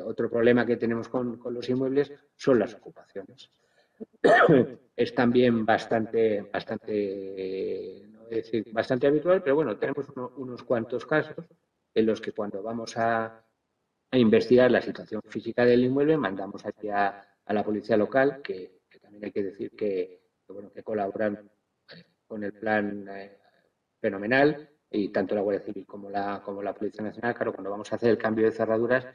otro problema que tenemos con los inmuebles son las ocupaciones. Es también bastante habitual, pero bueno, tenemos unos cuantos casos en los que cuando vamos a investigar la situación física del inmueble, mandamos aquí a la policía local, que también hay que decir que colaboran con el plan fenomenal, y tanto la Guardia Civil como la Policía Nacional. Claro, cuando vamos a hacer el cambio de cerraduras,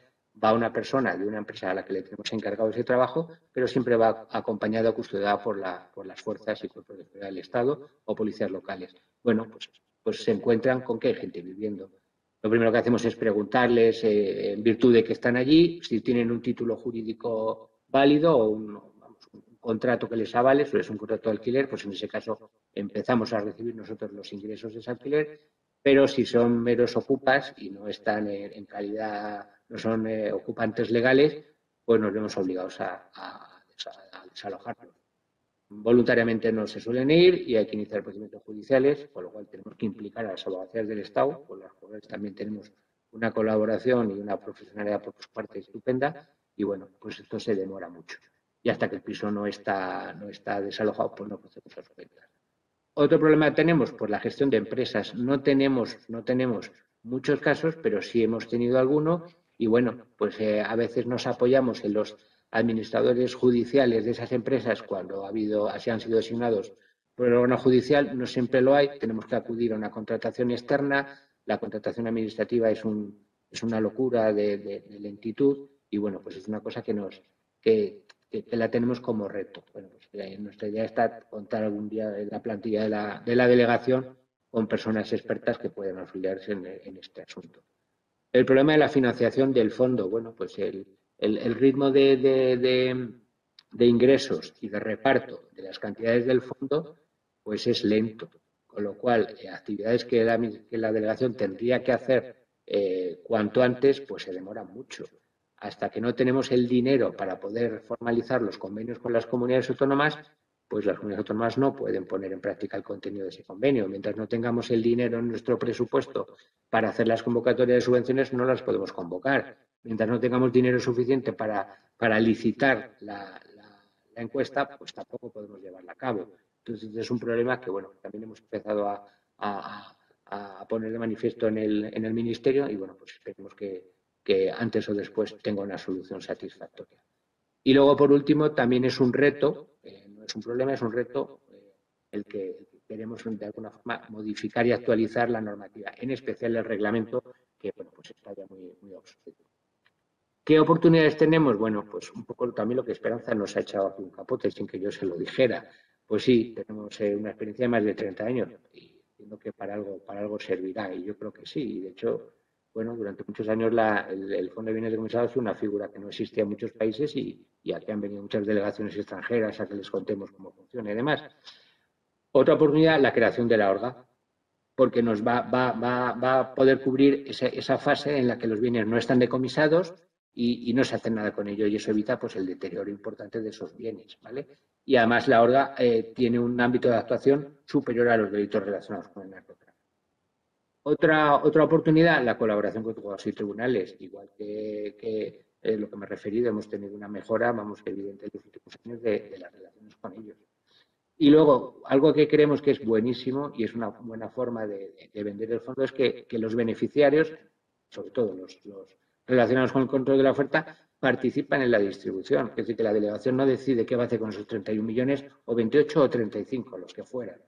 va una persona de una empresa a la que le tenemos encargado ese trabajo, pero siempre va acompañada o custodiada por las fuerzas y cuerpos de seguridad del Estado o policías locales. Bueno, pues se encuentran con que hay gente viviendo. Lo primero que hacemos es preguntarles, en virtud de que están allí, si tienen un título jurídico válido o un contrato que les avale, suele ser un contrato de alquiler, pues en ese caso empezamos a recibir nosotros los ingresos de ese alquiler, pero si son meros ocupas y no están en calidad, no son ocupantes legales, pues nos vemos obligados a desalojarlos. Voluntariamente no se suelen ir y hay que iniciar procedimientos judiciales, con lo cual tenemos que implicar a las abogadas del Estado, con las cuales también tenemos una colaboración y una profesionalidad por su parte estupenda, y bueno, pues esto se demora mucho. Y hasta que el piso no está desalojado, pues no procedemos a su venta. Otro problema que tenemos, pues la gestión de empresas. No tenemos muchos casos, pero sí hemos tenido alguno y bueno, pues a veces nos apoyamos en los administradores judiciales de esas empresas cuando así han sido designados por el órgano judicial, no siempre lo hay, tenemos que acudir a una contratación externa, la contratación administrativa es una locura de lentitud y bueno, pues es una cosa que la tenemos como reto. Bueno, pues nuestra idea está contar algún día en la plantilla de la delegación con personas expertas que pueden auxiliarse en este asunto. El problema de la financiación del fondo, bueno, pues el ritmo de ingresos y de reparto de las cantidades del fondo, pues es lento. Con lo cual, actividades que la delegación tendría que hacer cuanto antes, pues se demoran mucho. Hasta que no tenemos el dinero para poder formalizar los convenios con las comunidades autónomas, pues las comunidades autónomas no pueden poner en práctica el contenido de ese convenio. Mientras no tengamos el dinero en nuestro presupuesto para hacer las convocatorias de subvenciones, no las podemos convocar. Mientras no tengamos dinero suficiente para licitar la encuesta, pues tampoco podemos llevarla a cabo. Entonces, es un problema que, bueno, también hemos empezado a poner de manifiesto en el Ministerio y, bueno, pues esperemos que antes o después tenga una solución satisfactoria. Y luego, por último, también es un reto, no es un problema, es un reto el que queremos de alguna forma modificar y actualizar la normativa, en especial el reglamento, que bueno, pues está ya muy obsoleto. ¿Qué oportunidades tenemos? Bueno, pues un poco también lo que Esperanza nos ha echado aquí un capote sin que yo se lo dijera. Pues sí, tenemos una experiencia de más de 30 años y entiendo que para algo servirá y yo creo que sí. Y de hecho, bueno, durante muchos años el Fondo de Bienes Decomisados fue una figura que no existía en muchos países y aquí han venido muchas delegaciones extranjeras a que les contemos cómo funciona y demás. Otra oportunidad, la creación de la orga, porque nos va a poder cubrir esa fase en la que los bienes no están decomisados y no se hace nada con ello y eso evita pues el deterioro importante de esos bienes, ¿vale? Y además la orga tiene un ámbito de actuación superior a los delitos relacionados con el narcotráfico. Otra oportunidad, la colaboración con juzgados y tribunales, igual que lo que me he referido, hemos tenido una mejora, vamos, evidente en los últimos años de las relaciones con ellos. Y luego, algo que creemos que es buenísimo y es una buena forma de vender el fondo es que los beneficiarios, sobre todo los relacionados con el control de la oferta, participan en la distribución. Es decir, que la delegación no decide qué va a hacer con esos 31 millones o 28 o 35, los que fueran,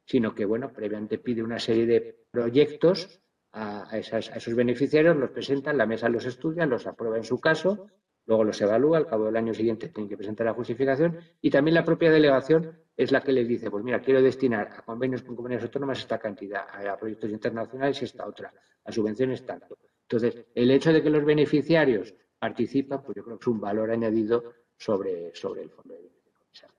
sino que, bueno, previamente pide una serie de proyectos a esos beneficiarios, los presentan, la mesa los estudia, los aprueba en su caso, luego los evalúa, al cabo del año siguiente tienen que presentar la justificación y también la propia delegación es la que les dice, pues mira, quiero destinar a convenios con comunidades autónomas esta cantidad, a proyectos internacionales esta otra, a subvenciones tanto. Entonces, el hecho de que los beneficiarios participan, pues yo creo que es un valor añadido sobre el fondo de bienes decomisados.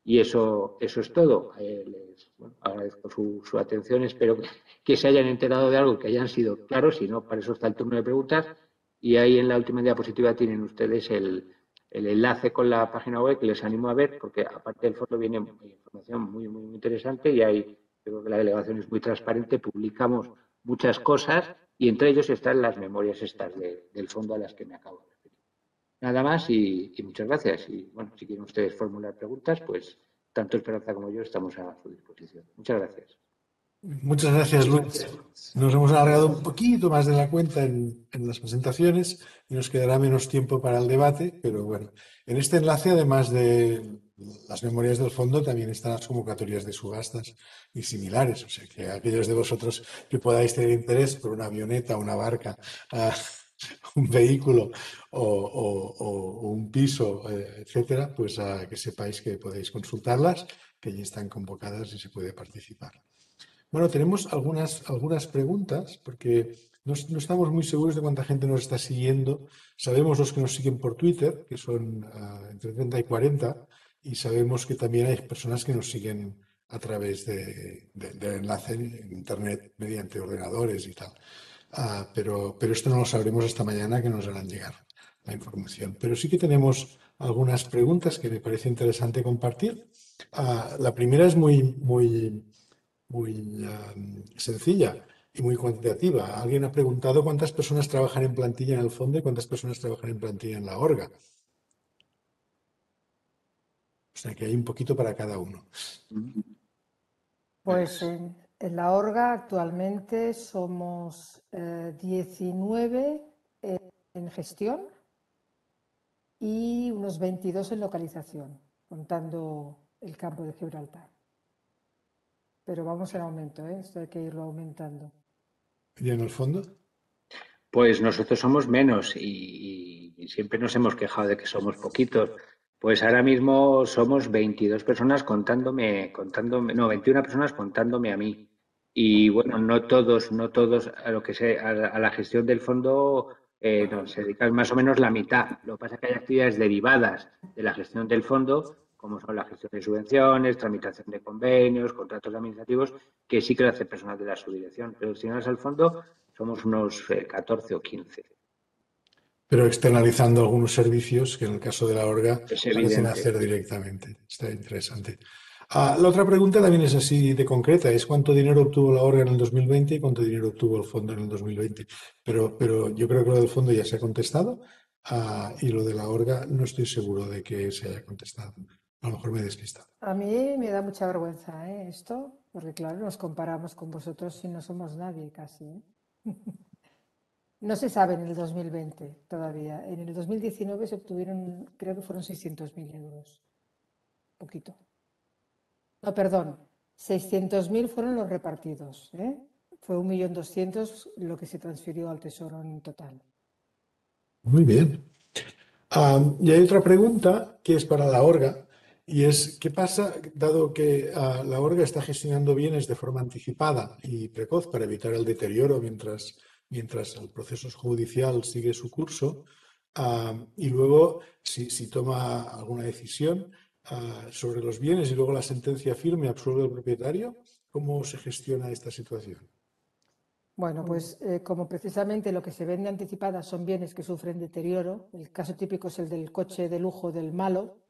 Y eso es todo. Les agradezco su atención, espero que se hayan enterado de algo, que hayan sido claros, si no, para eso está el turno de preguntas. Y ahí en la última diapositiva tienen ustedes el enlace con la página web que les animo a ver, porque aparte del fondo viene información muy interesante y ahí creo que la delegación es muy transparente, publicamos muchas cosas y entre ellos están las memorias estas del fondo a las que me acabo de referir. Nada más y muchas gracias. Y bueno, si quieren ustedes formular preguntas, pues tanto Esperanza como yo estamos a su disposición. Muchas gracias. Muchas gracias, Luis. Nos hemos alargado un poquito más de la cuenta en las presentaciones y nos quedará menos tiempo para el debate, pero bueno, en este enlace, además de las memorias del fondo, también están las convocatorias de subastas y similares. O sea, que aquellos de vosotros que podáis tener interés por una avioneta, una barca, un vehículo o un piso, etcétera, pues que sepáis que podéis consultarlas, que allí están convocadas y se puede participar. Bueno, tenemos algunas preguntas porque no estamos muy seguros de cuánta gente nos está siguiendo. Sabemos los que nos siguen por Twitter, que son entre 30 y 40, y sabemos que también hay personas que nos siguen a través de enlace en Internet mediante ordenadores y tal. Pero esto no lo sabremos hasta mañana, que nos harán llegar la información. Pero sí que tenemos algunas preguntas que me parece interesante compartir. La primera es muy sencilla y muy cuantitativa. Alguien ha preguntado cuántas personas trabajan en plantilla en el fondo y cuántas personas trabajan en plantilla en la orga. O sea que hay un poquito para cada uno. Pues En la Orga actualmente somos 19 en gestión y unos 22 en localización, contando el campo de Gibraltar. Pero vamos en aumento, esto hay que irlo aumentando. ¿Y en el fondo? Pues nosotros somos menos y siempre nos hemos quejado de que somos poquitos. Pues ahora mismo somos 22 personas contándome, no, 21 personas contándome a mí. Y bueno, no todos a lo que a la gestión del fondo no, se dedican más o menos la mitad. Lo que pasa es que hay actividades derivadas de la gestión del fondo, como son la gestión de subvenciones, tramitación de convenios, contratos administrativos, que sí que lo hace personal de la subdirección. Pero si no es al fondo, somos unos 14 o 15. Pero externalizando algunos servicios que en el caso de la Orga Es parecen evidente. hacer directamente. Está interesante. La otra pregunta también es así de concreta, es cuánto dinero obtuvo la Orga en el 2020 y cuánto dinero obtuvo el fondo en el 2020. Pero yo creo que lo del fondo ya se ha contestado y lo de la Orga no estoy seguro de que se haya contestado. A lo mejor me he despistado. A mí me da mucha vergüenza esto, porque claro, nos comparamos con vosotros y no somos nadie casi. No se sabe en el 2020 todavía. En el 2019 se obtuvieron, creo que fueron 600.000 euros. Poquito. No, perdón. 600.000 fueron los repartidos. Fue 1.200.000 lo que se transfirió al Tesoro en total. Muy bien. Y hay otra pregunta que es para la Orga y es, ¿qué pasa dado que la Orga está gestionando bienes de forma anticipada y precoz para evitar el deterioro mientras el proceso judicial sigue su curso? Y luego, si toma alguna decisión sobre los bienes y luego la sentencia firme absuelve al propietario, ¿cómo se gestiona esta situación? Bueno, pues como precisamente lo que se vende anticipada son bienes que sufren deterioro, el caso típico es el del coche de lujo del malo.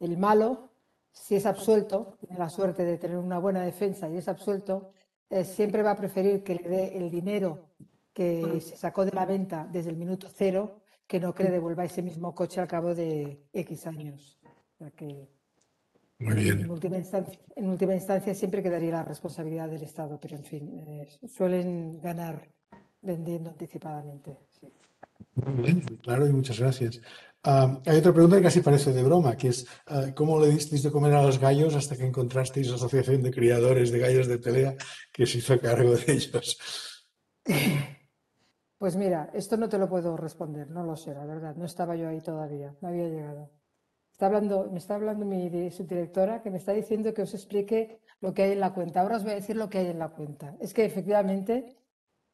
El malo, si es absuelto, tiene la suerte de tener una buena defensa y es absuelto, siempre va a preferir que le dé el dinero que se sacó de la venta desde el minuto cero, que no que le devuelva ese mismo coche al cabo de X años. O sea que, Muy bien. en última instancia siempre quedaría la responsabilidad del Estado, pero en fin, suelen ganar vendiendo anticipadamente. Sí. Muy bien, claro, y muchas gracias. Hay otra pregunta que casi parece de broma, que es ¿cómo le disteis de comer a los gallos hasta que encontrasteis la Asociación de Criadores de Gallos de Pelea que se hizo cargo de ellos? Pues mira, esto no te lo puedo responder, no lo sé, la verdad, no estaba yo ahí todavía, no había llegado. Me está hablando mi subdirectora que me está diciendo que os explique lo que hay en la cuenta. Ahora os voy a decir lo que hay en la cuenta. Es que efectivamente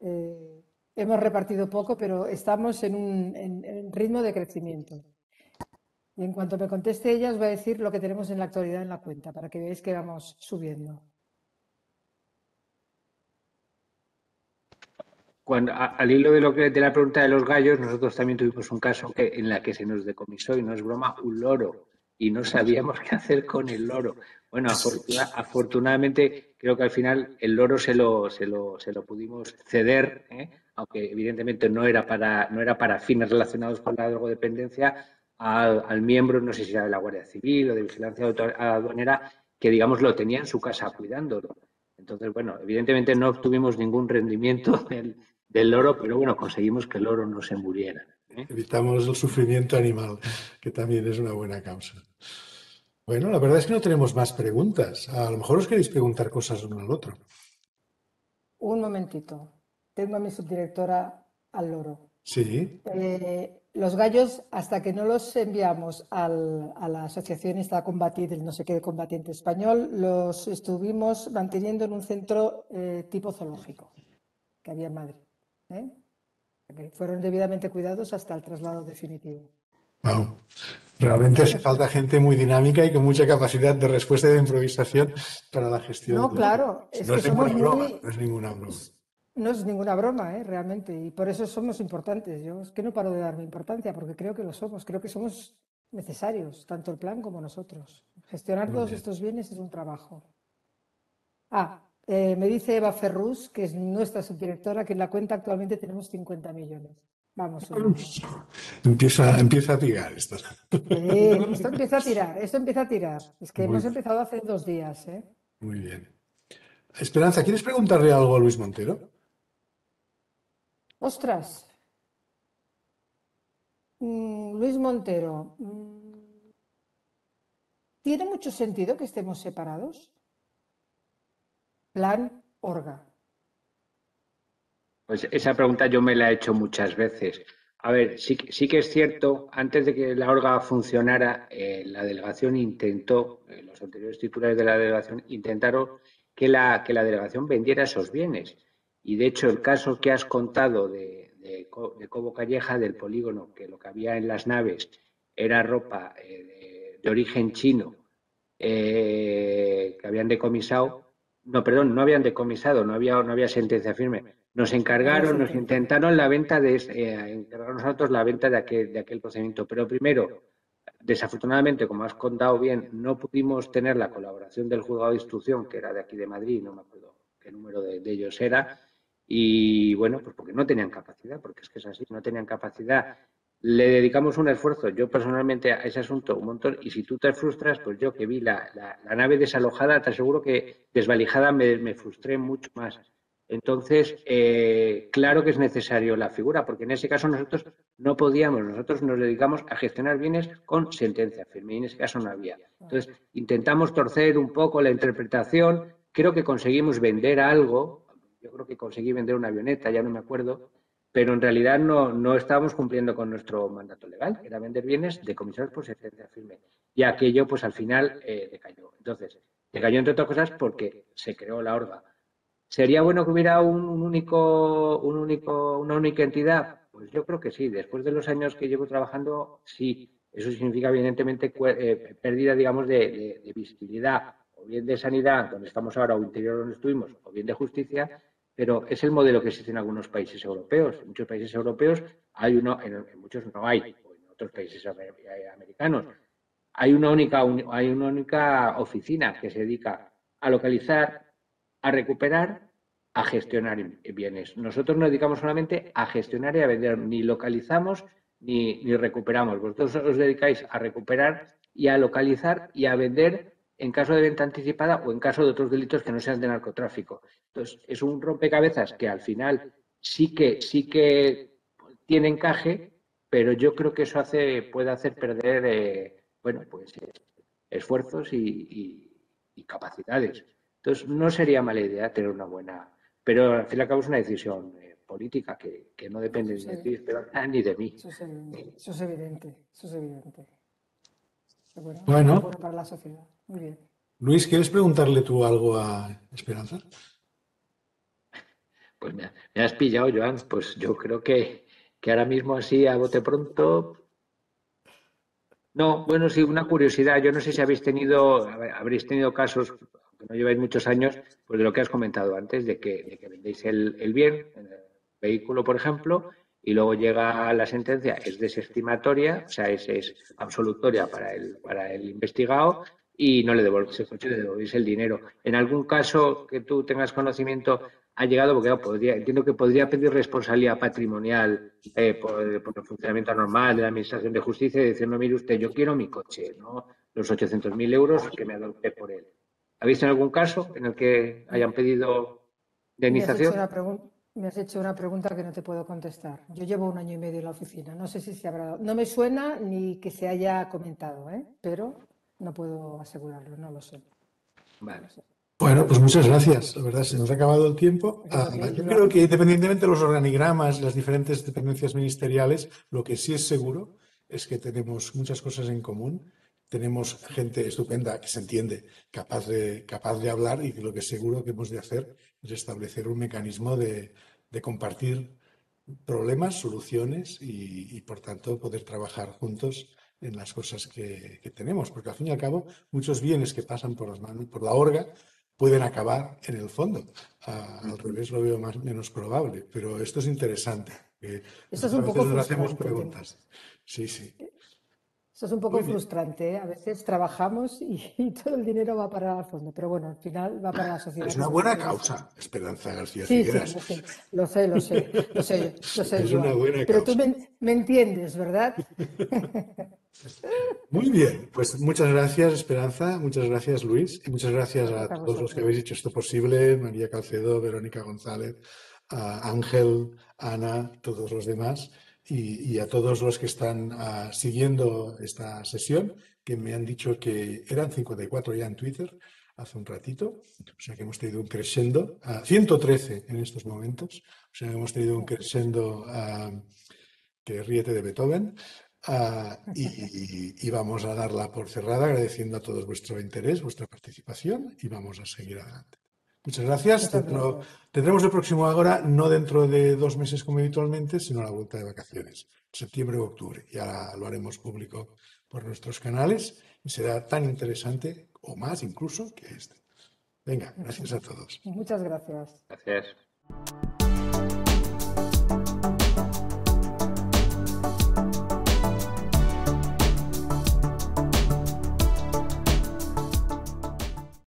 hemos repartido poco, pero estamos en un ritmo de crecimiento. Y en cuanto me conteste ella, os voy a decir lo que tenemos en la actualidad en la cuenta, para que veáis que vamos subiendo. Al hilo de la pregunta de los gallos, nosotros también tuvimos un caso en la que se nos decomisó, y no es broma, un loro, y no sabíamos qué hacer con el loro. Bueno, afortunadamente creo que al final el loro se lo pudimos ceder, aunque evidentemente no era para fines relacionados con la drogodependencia, al miembro, no sé si era de la Guardia Civil o de Vigilancia Aduanera, que digamos lo tenía en su casa cuidándolo. Entonces, bueno, evidentemente no obtuvimos ningún rendimiento del loro, pero bueno, conseguimos que el loro no se muriera. Evitamos el sufrimiento animal, que también es una buena causa. Bueno, la verdad es que no tenemos más preguntas. A lo mejor os queréis preguntar cosas uno al otro. Un momentito. Tengo a mi subdirectora al loro. Sí. Los gallos, hasta que no los enviamos a la asociación esta Combatir, el no sé qué de combatiente español, los estuvimos manteniendo en un centro tipo zoológico que había en Madrid. Que fueron debidamente cuidados hasta el traslado definitivo. Wow. Realmente hace falta gente muy dinámica y con mucha capacidad de respuesta y de improvisación para la gestión. No, claro, es que somos muy... No es ninguna broma. No es ninguna broma, realmente, y por eso somos importantes. Yo es que no paro de darme importancia, porque creo que lo somos, creo que somos necesarios, tanto el plan como nosotros. Gestionar todos estos bienes es un trabajo. Me dice Eva Ferrús, que es nuestra subdirectora, que en la cuenta actualmente tenemos 50 millones. Vamos. Empieza a tirar esto. Esto empieza a tirar. Es que hemos empezado hace 2 días. Muy bien. Esperanza, ¿quieres preguntarle algo a Luis Montero? Ostras. Luis Montero, ¿tiene mucho sentido que estemos separados? Plan Orga. Pues esa pregunta yo me la he hecho muchas veces. A ver, sí que es cierto, antes de que la Orga funcionara, la delegación intentó, los anteriores titulares de la delegación intentaron que la delegación vendiera esos bienes. Y de hecho, el caso que has contado de Cobo Calleja, del polígono, que lo que había en las naves era ropa de origen chino que habían decomisado, no, perdón, no habían decomisado, no había sentencia firme. Nos encargaron, nos intentaron la venta encargaron nosotros la venta de aquel procedimiento. Pero primero, desafortunadamente, como has contado bien, no pudimos tener la colaboración del juzgado de instrucción, que era de aquí de Madrid, no me acuerdo qué número de ellos era, y bueno, pues porque no tenían capacidad, porque es que es así, no tenían capacidad. Le dedicamos un esfuerzo, yo personalmente, a ese asunto un montón, y si tú te frustras, pues yo que vi la nave desalojada, te aseguro que desvalijada me frustré mucho más. Entonces, claro que es necesario la figura, porque en ese caso nosotros no podíamos, nosotros nos dedicamos a gestionar bienes con sentencia firme, y en ese caso no había. Entonces, intentamos torcer un poco la interpretación, creo que conseguimos vender algo, yo creo que conseguí vender una avioneta, ya no me acuerdo, pero en realidad no estábamos cumpliendo con nuestro mandato legal, que era vender bienes decomisados por sentencia firme. Y aquello, pues al final, decayó. Entonces, decayó entre otras cosas porque se creó la Orga. ¿Sería bueno que hubiera una única entidad? Pues yo creo que sí. Después de los años que llevo trabajando, sí. Eso significa, evidentemente, pérdida, digamos, de visibilidad, o bien de sanidad, donde estamos ahora, o interior donde estuvimos, o bien de justicia, pero es el modelo que existe en algunos países europeos. En muchos países europeos hay uno, en muchos no hay, o en otros países americanos. Hay una única oficina que se dedica a localizar, a recuperar, a gestionar bienes. Nosotros nos dedicamos solamente a gestionar y a vender, ni localizamos ni recuperamos. Vosotros os dedicáis a recuperar y a localizar y a vender en caso de venta anticipada o en caso de otros delitos que no sean de narcotráfico. Entonces, es un rompecabezas que al final sí que tiene encaje, pero yo creo que eso puede hacer perder bueno, pues esfuerzos y capacidades. Entonces, no sería mala idea tener una buena, pero al fin y al cabo es una decisión política que no depende ni de ti, Esperanza, ni de mí. Eso es evidente, eso es evidente, eso es evidente. Pero Bueno, es bueno para la sociedad. Muy bien. Luis, ¿quieres preguntarle tú algo a Esperanza? Pues me has pillado, Joan. Pues yo creo que ahora mismo así, a bote pronto. No, bueno, sí, una curiosidad. Yo no sé si habréis tenido casos, aunque no lleváis muchos años, pues de lo que has comentado antes, de que vendéis el bien, el vehículo, por ejemplo, y luego llega la sentencia, es desestimatoria, o sea, es absolutoria para el investigado y no le devolvéis el coche, le devolvéis el dinero. En algún caso que tú tengas conocimiento, ha llegado, porque entiendo que podría pedir responsabilidad patrimonial por el funcionamiento normal de la Administración de Justicia y decir, no, mire usted, yo quiero mi coche, no los 800.000 euros que me adopté por él. ¿Habéis en algún caso en el que hayan pedido indemnización? Me has hecho una pregunta que no te puedo contestar. Yo llevo 1 año y medio en la oficina. No sé si se habrá dado. No me suena ni que se haya comentado, pero no puedo asegurarlo, no lo sé. Vale. No lo sé. Bueno, pues muchas gracias. La verdad, se nos ha acabado el tiempo. Yo creo que independientemente de los organigramas, las diferentes dependencias ministeriales, lo que sí es seguro es que tenemos muchas cosas en común. Tenemos gente estupenda que se entiende, capaz de hablar, y que lo que seguro que hemos de hacer es establecer un mecanismo de compartir problemas, soluciones y, por tanto, poder trabajar juntos en las cosas que tenemos. Porque al fin y al cabo, muchos bienes que pasan por las manos, por la Orga, pueden acabar en el fondo. Al revés lo veo menos probable, pero esto es interesante. Esto es un poco nos hacemos frustrante. preguntas. Sí, sí. Eso es un poco frustrante, ¿eh? A veces trabajamos y todo el dinero va para el fondo, pero bueno, al final va para la sociedad. Es una buena causa, Esperanza García Sí, Figueras. sí, lo sé, Es una Joan. buena Pero tú causa. me entiendes, ¿verdad? Muy bien, pues muchas gracias, Esperanza, muchas gracias, Luis, y muchas gracias a Gracias a todos los que vosotros. habéis hecho esto posible, María Calcedo, Verónica González, a Ángel, Ana, todos los demás, y a todos los que están siguiendo esta sesión, que me han dicho que eran 54 ya en Twitter hace un ratito, o sea que hemos tenido un crescendo, 113 en estos momentos, o sea que hemos tenido un crescendo que ríete de Beethoven. Y vamos a darla por cerrada, agradeciendo a todos vuestro interés, vuestra participación, y vamos a seguir adelante. Muchas gracias. Muchas gracias. Tendremos el próximo Ágora no dentro de 2 meses como habitualmente, sino a la vuelta de vacaciones, septiembre o octubre. Ya lo haremos público por nuestros canales y será tan interesante o más incluso que este. Venga, gracias a todos. Muchas gracias. Gracias.